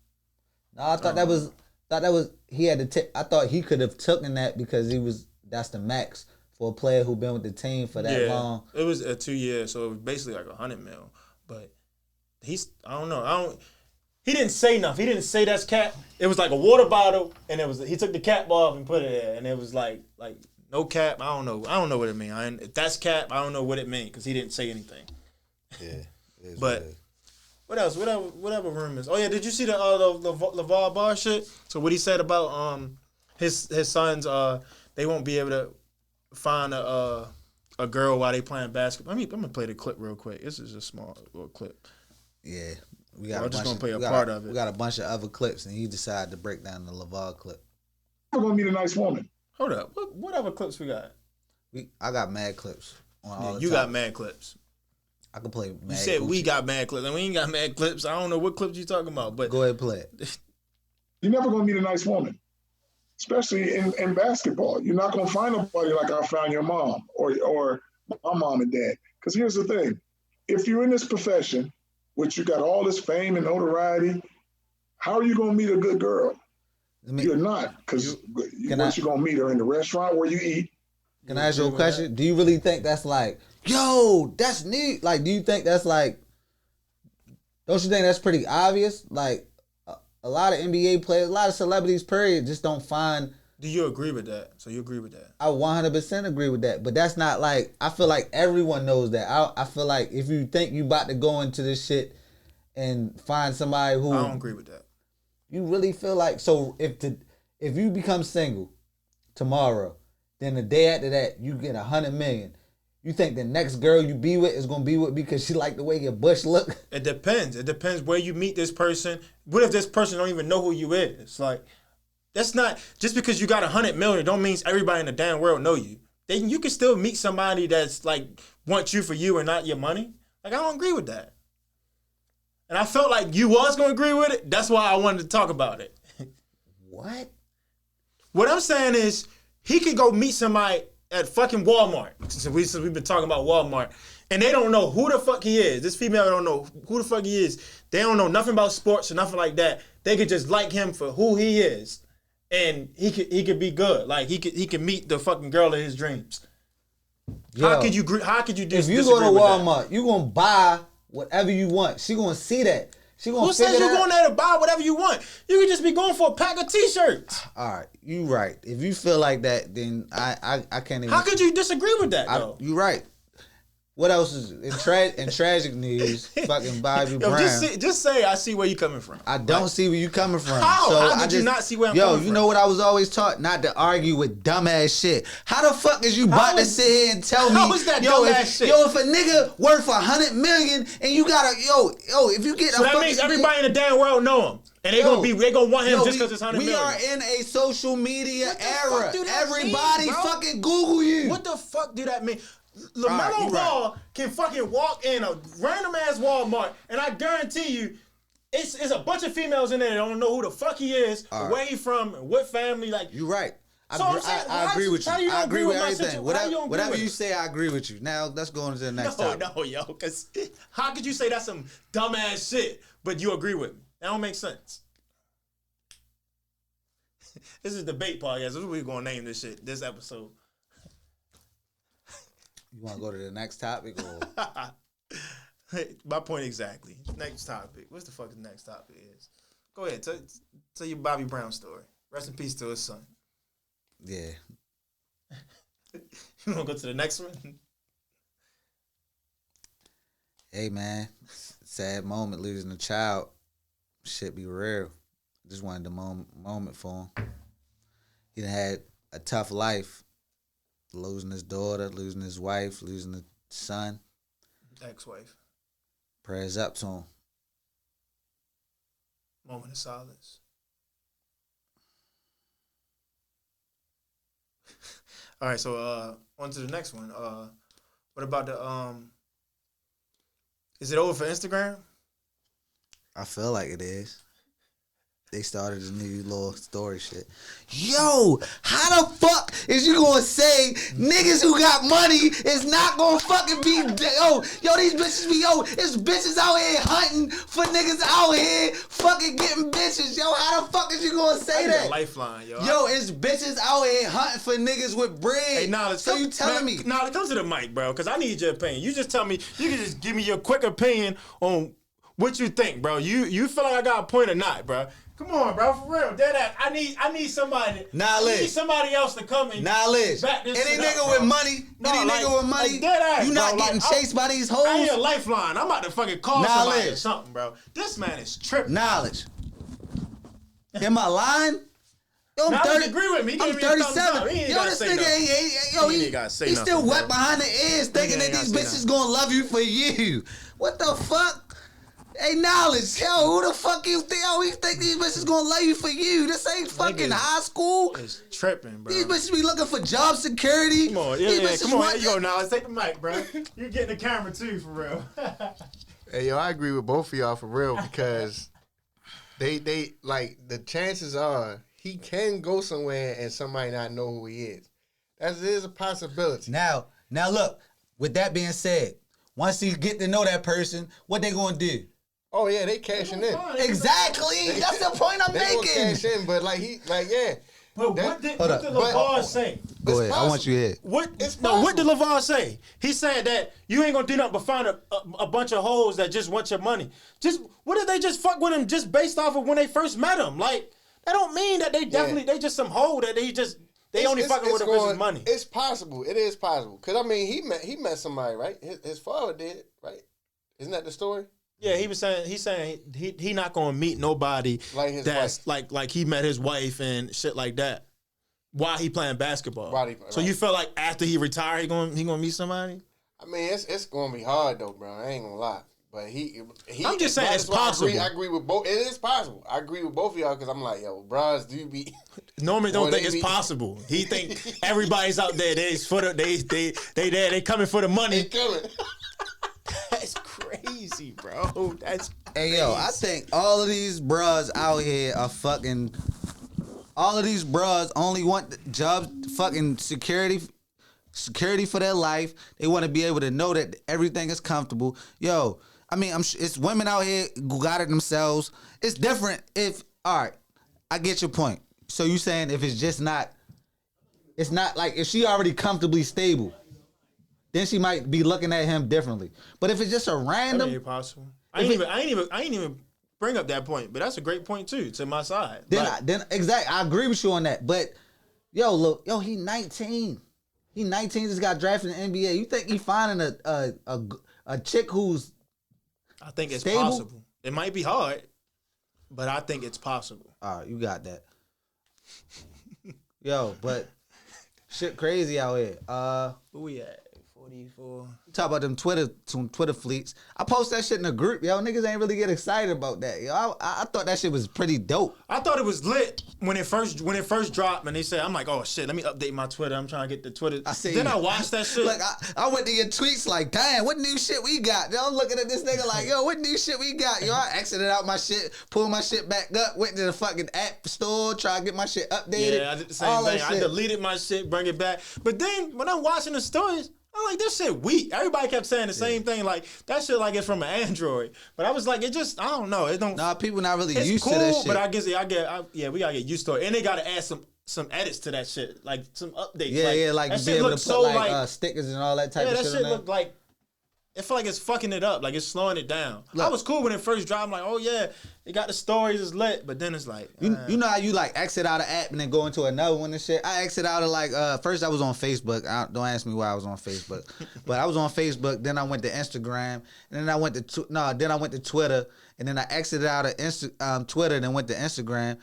No, I thought that was he had to take. I thought he could have taken that because that's the max for a player who been with the team for that long. It was a 2 year, so it was basically like $100 million. But I don't know. He didn't say nothing. He didn't say that's cap. It was like a water bottle, and he took the cap off and put it there, and it was like no cap. I don't know what it means. If that's cap, I don't know what it means because he didn't say anything. Yeah. But what else? Whatever rumors. Oh yeah, did you see the LeVar Ball shit? So what he said about his sons they won't be able to find a girl while they playing basketball. I'm gonna play the clip real quick. This is a small little clip. Yeah, we got. I'm just gonna play a part of it. We got a bunch of other clips, and he decided to break down the LeVar clip. You're gonna meet a nice woman. Hold up. What other clips we got? I got mad clips. You got mad clips. I can play mad. You said Gucci. we got mad clips, and we ain't got mad clips. I don't know what clips you talking about, but go ahead, play it. You're never gonna meet a nice woman, especially in basketball. You're not gonna find nobody like I found your mom or my mom and dad. Because here's the thing: if you're in this profession, which you got all this fame and notoriety, how are you gonna meet a good girl? You're not, because you gonna meet her in the restaurant where you eat. Can I ask you a question? Do you really think that's like, yo, that's neat? Like, do you think that's like, don't you think that's pretty obvious? Like, a lot of NBA players, a lot of celebrities, period, just don't find. Do you agree with that? So you agree with that? I 100% agree with that. But that's not like, I feel like everyone knows that. I feel like if you think you about to go into this shit and find somebody who. I don't agree with that. You really feel like, so if you become single tomorrow, then the day after that, you get $100 million. You think the next girl you be with is gonna be with because she like the way your bush look? It depends. It depends where you meet this person. What if this person don't even know who you is? Like, that's not just because you got $100 million. Don't mean everybody in the damn world know you. Then you can still meet somebody that's like wants you for you and not your money. Like, I don't agree with that. And I felt like you was gonna agree with it. That's why I wanted to talk about it. What? What I'm saying is, he could go meet somebody at fucking Walmart. Since we've been talking about Walmart. And they don't know who the fuck he is. This female don't know who the fuck he is. They don't know nothing about sports or nothing like that. They could just like him for who he is. And he could be good. Like, he could meet the fucking girl of his dreams. Yo, how could you do? If you go to Walmart, you gonna buy whatever you want. She gonna see that. Who says you're going there to buy whatever you want? You could just be going for a pack of T-shirts. All right, you right. If you feel like that, then I can't even. How could you disagree with that, though? You right. What else is in tragic news? Fucking Bobby Brown. Just say I see where you coming from. I don't see where you coming from. How? So How did you not see where I'm coming from? You know what I was always taught? Not to argue with dumbass shit. How the fuck is you about to sit here and tell me? How is that dumbass shit? Yo, if a nigga worth $100 million and you gotta if you get so that means everybody in the damn world know him. And they gonna want him just because it's $100 million. We are in a social media era. Everybody fucking Google you. What the fuck do that mean? LaMelo Ball can fucking walk in a random ass Walmart, and I guarantee you, it's a bunch of females in there that don't know who the fuck he is, where he from, what family. Like you right. I agree with you. I agree with everything. Whatever you it? say, I agree with you. Now let's go on to the next topic. No, yo, because how could you say that's some dumbass shit, but you agree with me? That don't make sense. This is debate podcast. This is what we're gonna name this shit. This episode. You want to go to the next topic? Or? My point exactly. Next topic. What's the fuck the next topic is? Go ahead. Tell your Bobby Brown story. Rest in peace to his son. Yeah. You want to go to the next one? Hey, man. Sad moment losing a child. Shit be real. Just wanted the moment for him. He done had a tough life. Losing his daughter, losing his wife, losing his son. Ex-wife. Prayers up to him. Moment of silence. All right, so on to the next one. What about the is it over for Instagram? I feel like it is. They started a new little story shit. Yo, how the fuck is you gonna say niggas who got money is not gonna fucking be yo these bitches be it's bitches out here hunting for niggas out here fucking getting bitches. Yo, how the fuck is you gonna say that? Lifeline, yo. Yo, it's bitches out here hunting for niggas with bread. Hey, you telling me? Nah, come to the mic, bro, because I need your opinion. You just tell me. You can just give me your quick opinion on what you think, bro. You feel like I got a point or not, bro? Come on, bro, for real. Deadass. I need somebody. Knowledge. I need somebody else to come and knowledge. back this any shit nigga up, with bro. money, nigga with money, deadass, you not bro. getting chased by these hoes. I need a lifeline. I'm about to fucking call somebody or something, bro. This man is tripping. Knowledge. Am I lying? Yo, I'm 30. Agree with me. I'm 37. Yo, this nigga he's still wet behind the ears, thinking that these bitches gonna love you for you. What the fuck? Hey, Knowledge, yo, who the fuck you think? Yo, you think these bitches gonna love you for you? This ain't fucking high school. It's tripping, bro. These bitches be looking for job security. Come on, come on. Here you go, Knowledge. Take the mic, bro. You getting the camera too, for real. Hey, yo, I agree with both of y'all for real because they like the chances are he can go somewhere and somebody not know who he is. That is a possibility. Now look. With that being said, once he get to know that person, what they gonna do? Oh yeah, they cashing in. Exactly. That's the point I'm making. They gonna cash in, but yeah. But what did LeVar say? Go ahead. I want you to hear. What did LeVar say? He said that you ain't gonna do nothing but find a bunch of hoes that just want your money. What if they just fuck with him just based off of when they first met him? Like, that don't mean that they they just some hoe that they only fucking with him for his money. It's possible. It is possible. Cause I mean he met somebody, right? His father did, right? Isn't that the story? Yeah, he's saying he not gonna meet nobody like his that's wife. like he met his wife and shit like that while he playing basketball. So you feel like after he retired he gonna meet somebody? I mean it's gonna be hard though, bro. I ain't gonna lie. But he I'm just saying it's possible. I agree with both. It is possible. I agree with both of y'all because I'm like, yo, bros, do you be Norman don't think it's possible. He think everybody's out there. They coming for the money. They coming. That's crazy, bro. That's crazy. Hey, yo, I think all of these bras out here are fucking. All of these bras only want jobs, fucking security for their life. They want to be able to know that everything is comfortable. Yo, I mean, it's women out here who got it themselves. It's different if, all right, I get your point. So you saying if it's not like if she already comfortably stable, then she might be looking at him differently. But if it's just a random, that ain't possible. I ain't even bring up that point, but that's a great point too. To my side, then exactly, I agree with you on that. But yo, he 19. He 19, just got drafted in the NBA. You think he finding a chick who's I think it's stable? possible. It might be hard, but I think it's possible. All right, you got that. Yo, but shit crazy out here. Who we at? 44. Talk about them Twitter fleets. I post that shit in a group, yo. Niggas ain't really get excited about that, yo. I thought that shit was pretty dope. I thought it was lit when it first dropped, and they said, I'm like, oh shit, let me update my Twitter. I'm trying to get the Twitter. Then I watched that shit. Like I went to your tweets like, damn, what new shit we got? Yo, I'm looking at this nigga like, yo, what new shit we got? Yo, I exited out my shit, pulled my shit back up, went to the fucking app store, tried to get my shit updated. Yeah, I did the same thing. I deleted my shit, bring it back. But then when I'm watching the stories, I'm like, this shit weak. Everybody kept saying the same thing. Like, that shit like it's from an Android. But I was like, it just, I don't know. It don't. Nah, people not really it's used cool, to that shit. But I guess, we gotta get used to it. And they gotta add some edits to that shit. Like, some updates. Yeah, like that be able to put so like stickers and all that type of shit. Yeah, that shit looked like, it felt like it's fucking it up. Like, it's slowing it down. Look, I was cool when it first dropped. I'm like, oh yeah, it got the stories, it's lit. But then it's like, you know how you like exit out of app and then go into another one and shit? I exit out of like, first I was on Facebook. Don't ask me why I was on Facebook. But I was on Facebook, then I went to Instagram, and then I went to Twitter, and then I exited out of Twitter and then went to Instagram.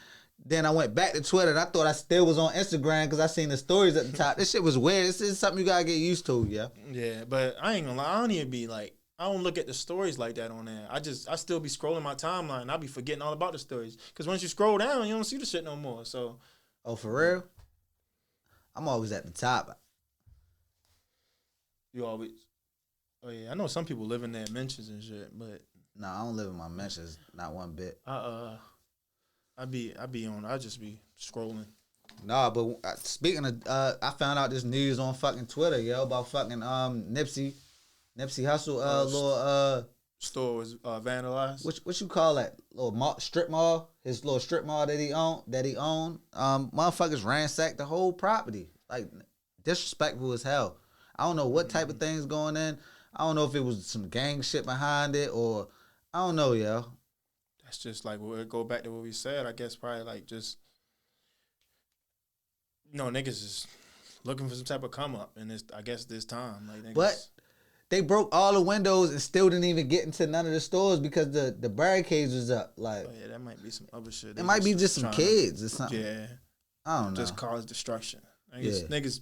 Then I went back to Twitter, and I thought I still was on Instagram because I seen the stories at the top. This shit was weird. This is something you gotta get used to, yeah. Yeah, but I ain't gonna lie. I don't even be like, I don't look at the stories like that on there. I still be scrolling my timeline. I be forgetting all about the stories. Because once you scroll down, you don't see the shit no more. So. Oh, for real? I'm always at the top. You always. Oh yeah, I know some people live in their mentions and shit, but. No, I don't live in my mentions, not one bit. I just be scrolling. Nah, but speaking of, I found out this news on fucking Twitter, yo, about fucking Nipsey Hussle, little store was vandalized. What you call that? Little strip mall, his little strip mall that he owned. Motherfuckers ransacked the whole property, like disrespectful as hell. I don't know what type of things going in. I don't know if it was some gang shit behind it or I don't know, yo. That's just like, we'll go back to what we said. I guess probably like just, niggas is looking for some type of come up, and I guess this time, like niggas. But they broke all the windows and still didn't even get into none of the stores because the barricades was up. Like, oh yeah, that might be some other shit. It might be just some kids or something. Yeah, I don't know. Just cause destruction. Niggas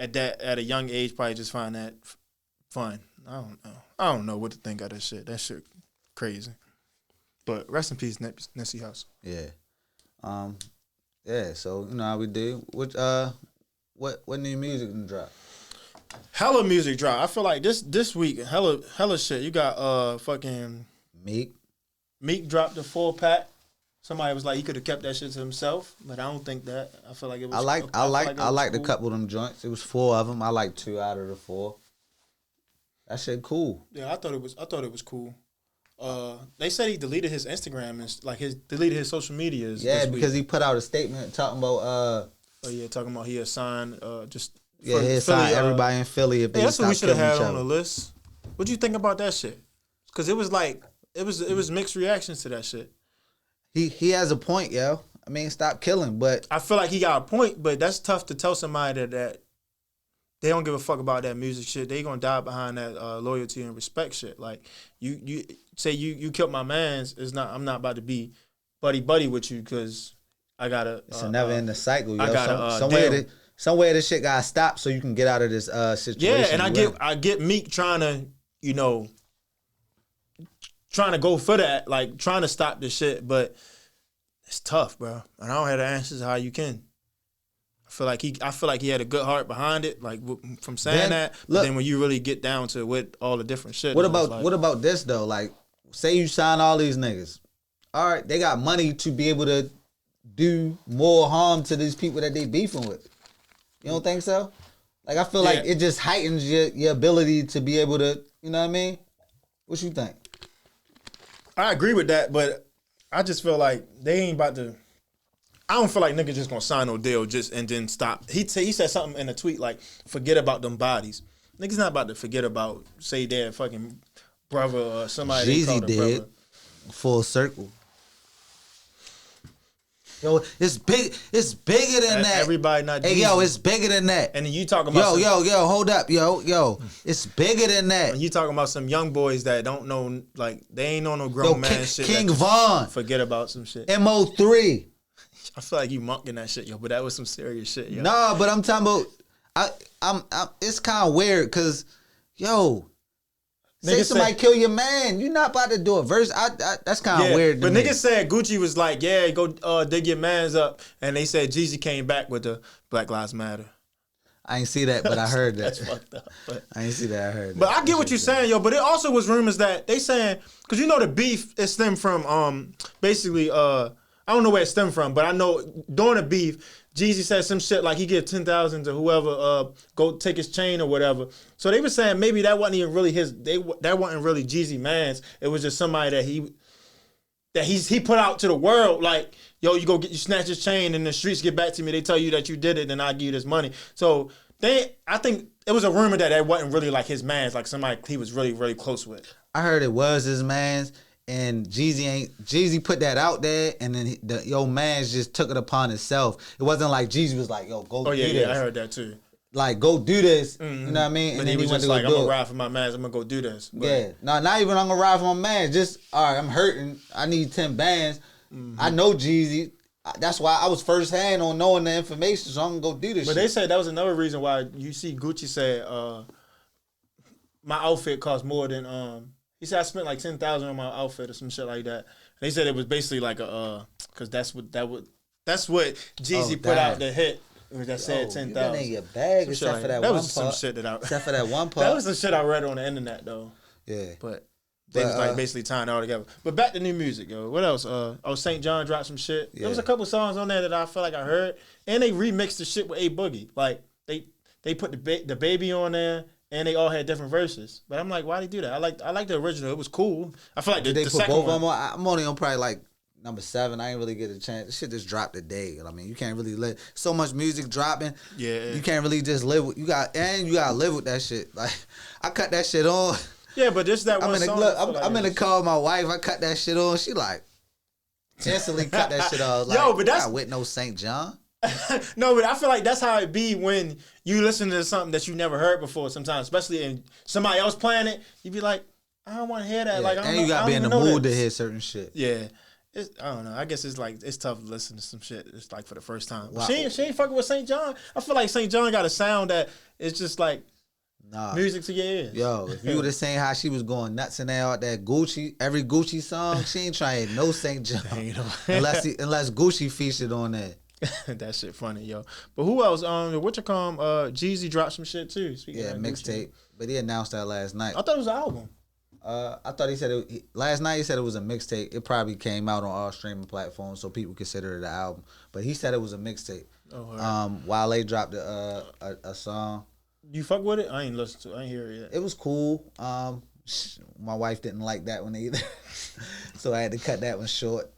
at a young age probably just find that fun. I don't know what to think of that shit. That shit crazy. But rest in peace, Nipsey Hussle. Yeah. Yeah, so you know how we do. What new music gonna drop? Hella music drop. I feel like this week, hella shit. You got fucking Meek. Meek dropped the 4-pack. Somebody was like he could have kept that shit to himself, but I don't think that. I feel like it was. I liked a couple of them joints. It was 4 of them. I liked 2 out of the 4. That shit cool. Yeah, I thought it was cool. They said he deleted his Instagram and deleted his social medias. Yeah, because he put out a statement talking about talking about he assigned he assigned everybody in Philly if they that's what we should have had on other. the list. What'd you think about that shit? Because it was like it was mixed reactions to that shit. He has a point, yo. I mean, stop killing, but I feel like he got a point, but that's tough to tell somebody that they don't give a fuck about that music shit. They gonna die behind that loyalty and respect shit. Like you say you killed my mans. I'm not about to be buddy with you because I gotta. It's a never ending cycle. Yo. I gotta somewhere this shit gotta stop so you can get out of this situation. Yeah, and I get Meek trying to go for that, like trying to stop this shit, but it's tough, bro. And I don't have the answers how you can. I feel like he had a good heart behind it, like from saying that. But then when you really get down to what all the different shit. What about this though? Like, say you sign all these niggas. All right, they got money to be able to do more harm to these people that they beefing with. You don't think so? Like, I feel like it just heightens your ability to be able to, you know what I mean? What you think? I agree with that, but I just feel like they ain't about to. I don't feel like niggas just gonna sign no deal and then stop. He said something in a tweet like, "Forget about them bodies." Niggas not about to forget about say their fucking brother or somebody. Jeezy did. Brother. Full circle. Yo, it's big. It's bigger than that. Everybody not. Hey, Jeezy. Yo, it's bigger than that. And then you talking about yo, hold up, yo, it's bigger than that. And you talking about some young boys that don't know, like they ain't know no grown man shit. King Von. Forget about some shit. MO3. I feel like you monking that shit, yo, but that was some serious shit, yo. Nah, but I'm talking about. I'm it's kind of weird because, yo, say Niggas somebody say- kill your man, you're not about to do a verse. That's kind of weird. But to me. niggas said Gucci was like, yeah, go dig your mans up, and they said Jeezy came back with the Black Lives Matter. I ain't see that, but I heard that. That's fucked up. But I ain't see that. I heard that. But I get what you're saying, yo. But it also was rumors that they saying, because you know the beef it stemmed from basically I don't know where it stemmed from, but I know during the beef, Jeezy said some shit like he give 10,000 to whoever go take his chain or whatever. So they were saying maybe that wasn't even really that wasn't really Jeezy man's. It was just somebody that he put out to the world like, yo, you snatch his chain and the streets get back to me. They tell you that you did it, and I give you this money. So I think it was a rumor that wasn't really like his man's, like somebody he was really, really close with. I heard it was his man's, and Jeezy put that out there, and then your man's just took it upon himself. It wasn't like Jeezy was like, yo, go do this. Yeah, I heard that too. Like, go do this. You know what I mean? But And he then was went just to like, go I'm do gonna it. ride for my mans. I'm gonna go do this. But, Yeah. No, not even I'm gonna ride for my man. Just, all right, I'm hurting. I need 10 bands. I know Jeezy. That's why I was first hand on knowing the information, so I'm gonna go do this But shit. they said that was another reason why you see Gucci said, my outfit cost more than he said I spent like 10,000 on my outfit or some shit like that. And they said it was basically like because that's what Jeezy put out the hit. That said 10,000. You been in your bag except for that one was part. some shit that I Except for that one part. that was some shit I read on the internet though. Yeah. But they was like basically tying it all together. But back to new music, yo. What else? St. John dropped some shit. Yeah. There was a couple songs on there that I feel like I heard, and they remixed the shit with A Boogie. Like they put the baby on there, and they all had different verses. But I'm like, why they do that? I like the original. It was cool. I feel like Did they the put second both one. of them on? I'm only on probably like number 7. I ain't really get a chance. This shit just dropped today. I mean, you can't really live. So much music dropping. Yeah. You can't really just live with. You gotta live with that shit. Like, I cut that shit on. Yeah, but just that one I'm in song. I'm in the car with my wife. I cut that shit on. She like instantly cut that shit off. Like, Yo, but that's- I with no St. John. No, but I feel like that's how it be when you listen to something that you never heard before. Sometimes, especially in somebody else playing it, you be like, I don't want to hear that. Yeah, Like, I don't and know, you gotta I be don't in the even know mood to this. hear certain shit. Yeah. I don't know. I guess it's like it's tough to listen to some shit. It's like for the first time. Wow. She ain't fucking with St. John. I feel like St. John got a sound that it's just like Nah. music to your ears. Yo, if you would have seen how she was going nuts in there out that Gucci, every Gucci song, she ain't trying no St. John. unless Gucci featured on that. That shit funny, yo. But who else? Jeezy dropped some shit too. Speaking Yeah, of Gucci. mixtape. But he announced that last night. I thought it was an album. I thought he said last night. He said it was a mixtape. It probably came out on all streaming platforms, so people consider it an album. But he said it was a mixtape. Oh, Wale dropped a song. You fuck with it? I ain't listen to it. I ain't hear it yet. It was cool. My wife didn't like that one either, so I had to cut that one short.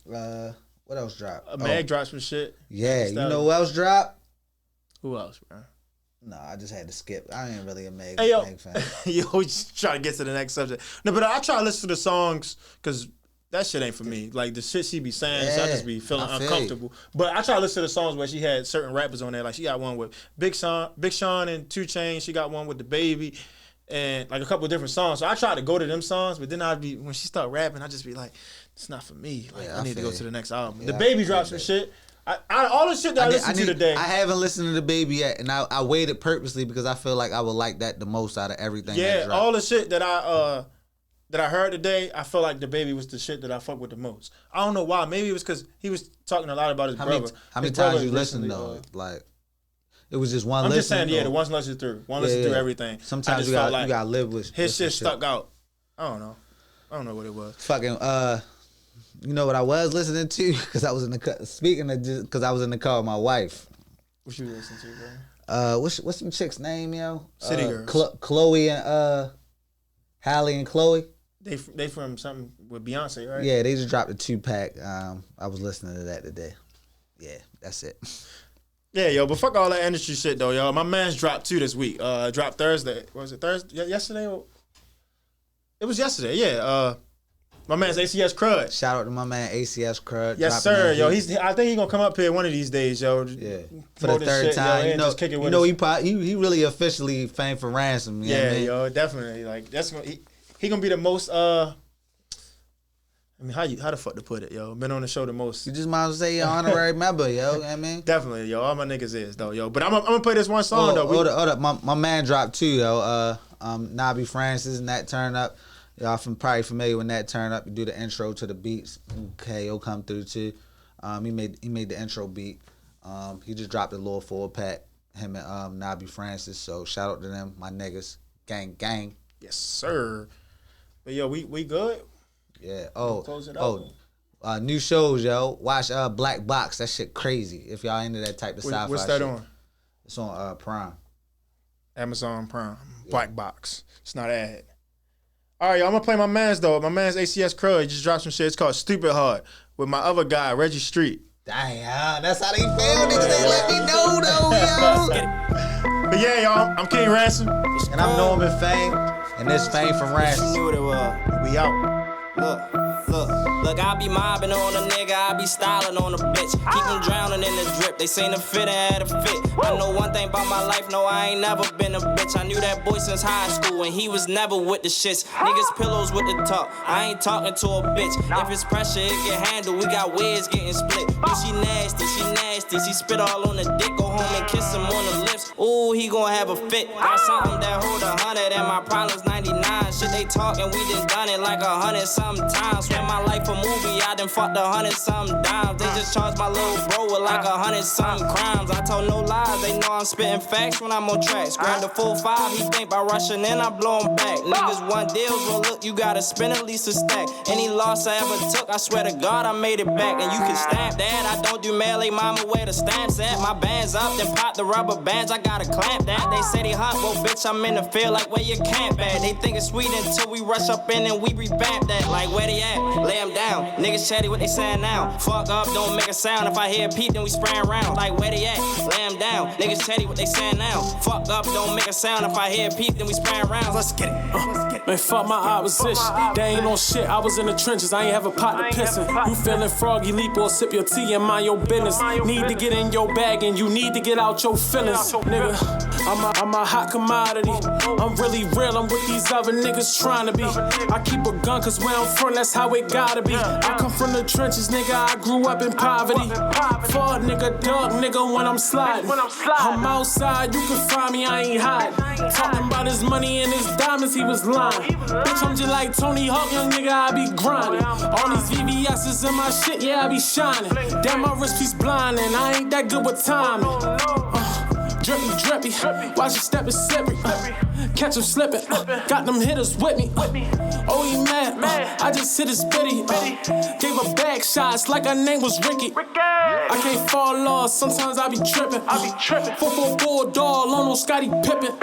What else dropped? Mag dropped some shit. Yeah, you know who else dropped? Who else, bro? No, I just had to skip. I ain't really a Meg, Hey, yo. Meg fan. You always try to get to the next subject. No, but I try to listen to the songs because that shit ain't for me. Like the shit she be saying, so I just be feeling I feel uncomfortable. But I try to listen to the songs where she had certain rappers on there. Like she got one with Big Sean and 2 Chainz. She got one with the Baby, and like a couple of different songs. So I try to go to them songs, but then when she start rapping, I just be like, it's not for me. Like Yeah, I need to go feel to the next album. Yeah, The I Baby feel dropped some that. shit. All the shit that I listened to today. I haven't listened to the Baby yet, and I waited purposely because I feel like I would like that the most out of everything. Yeah, that dropped. all the shit that I heard today, I feel like the Baby was the shit that I fuck with the most. I don't know why. Maybe it was because he was talking a lot about his brother. How many His brother times you listened recently, though? Like it was just one. I'm listen, just saying, yeah, or- the ones listen through, listen through everything. I Sometimes just you felt gotta live with his some shit stuck out. I don't know what it was. Fucking you know what I was listening to because I was in the because I was in the car with my wife. What you listen to, bro? What's some chick's name, yo? City Girls. Chloe and Halle and Chloe. They from something with Beyonce, right? Yeah, they just dropped a 2-pack. I was listening to that today. Yeah, that's it. Yeah, yo, but fuck all that industry shit though, yo. My man's dropped 2 this week. Dropped Thursday. Was it Thursday? Yesterday? It was yesterday. Yeah. My man's ACS Crud. Shout out to my man ACS Crud. Yes, dropping sir. that Yo, heat. I think he's gonna come up here one of these days, yo. Yeah, for Promote the this third shit, time. yo, You and know, just kick it with us. he really officially Fame for Ransom. You know what I Yeah, mean? yo, definitely. Like that's gonna he gonna be the most I mean, how the fuck to put it, yo? Been on the show the most. You just might as well say your honorary member, yo. You know what I mean? Definitely, yo. All my niggas is, though, yo. But I'm gonna play this one song, though. Hold up. My man dropped too, yo. Nobby Francis and that turn up. Y'all probably familiar with that turn up. You do the intro to the beats. Okay, he'll come through too. He made the intro beat. He just dropped a little 4-pack. Him and Nobby Francis. So shout out to them, my niggas. Gang. Yes, sir. But yo, we good? Yeah. Close it out. New shows, yo. Watch Black Box. That shit crazy. If y'all into that type of sci-fi What's that shit. on? It's on Prime. Amazon Prime. Yeah. Black Box. It's not ad. All right, yo, I'm gonna play my man's though. My man's ACS Crud. He just dropped some shit. It's called Stupid Hard with my other guy, Reggie Street. Damn, that's how they feel. Niggas ain't let me know though, yo. But yeah, y'all, I'm Fame4Ransom. And I'm Norman Fame. And this Fame4Ransom. We out. Look, I be mobbing on a nigga, I be styling on a bitch. Keep them drowning in the drip, they seen the fit and had a fit. I know one thing about my life, no, I ain't never been a bitch. I knew that boy since high school, and he was never with the shits. Niggas pillows with the talk, I ain't talking to a bitch. If it's pressure, it get handled, we got wigs getting split. But she nasty, she spit all on the dick. Go home and kiss him on the lips, ooh, he gon' have a fit. Got something that hold 100 and my problem's 99. Shit they talking, we done it like 100-something times. Spend my life a movie, I done fucked 100-something dimes. They just charged my little bro with like 100-something crimes. I told no lies, they know I'm spitting facts when I'm on tracks. Grind the full 5, he think by rushing in, I blow him back. Niggas want deals, well look, you gotta spend at least a stack. Any loss I ever took, I swear to God I made it back. And you can stamp that, I don't do mail, they mama where the stamps at. My band's up, then pop the rubber bands, I gotta clamp that. They say they hot, well bitch, I'm in the field like where you camp at. They think it's sweet until we rush up in and we revamp that. Like where they at? Lay them down. Niggas chatty what they saying now. Fuck up, don't make a sound. If I hear a peep, then we spraying around. Like where they at? Lay them down. Niggas chatty what they saying now. Fuck up, don't make a sound. If I hear a peep, then we spraying around. Let's get it. Man, fuck my opposition. They ain't on shit. I was in the trenches. I ain't have a pot to piss in. You feeling froggy, leap or sip your tea and mind your business. Need to get in your bag and you need to get out your feelings. Nigga, I'm a hot commodity. I'm really real. I'm with these other niggas trying to be. I keep a gun cause where I'm from, that's how it gotta be. I come from the trenches, nigga. I grew up in poverty. Fuck nigga, dog nigga when I'm sliding. I'm outside, you can find me, I ain't hiding. Talking about his money and his diamonds, he was lying. Bitch, I'm just like Tony Hawk, young nigga, I be grinding. All these VVS's in my shit, yeah, I be shining. Damn, my wrist piece blind and I ain't that good with timing. Drippy, watch you step and slippery. Catch him slipping, got them hitters with me. Oh, he mad, I just hit his bitty. Gave her back shots like her name was Ricky. I can't fall off, sometimes I be tripping. 444 doll on no Scottie Pippen.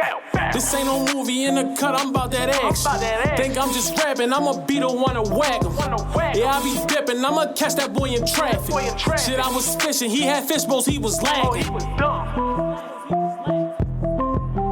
This ain't no movie in the cut, I'm about that action. Think I'm just rapping, I'ma be the one to whack him. Yeah, I be dipping, I'ma catch that boy in traffic. Shit, I was fishing, he had fish bowls, he was lagging.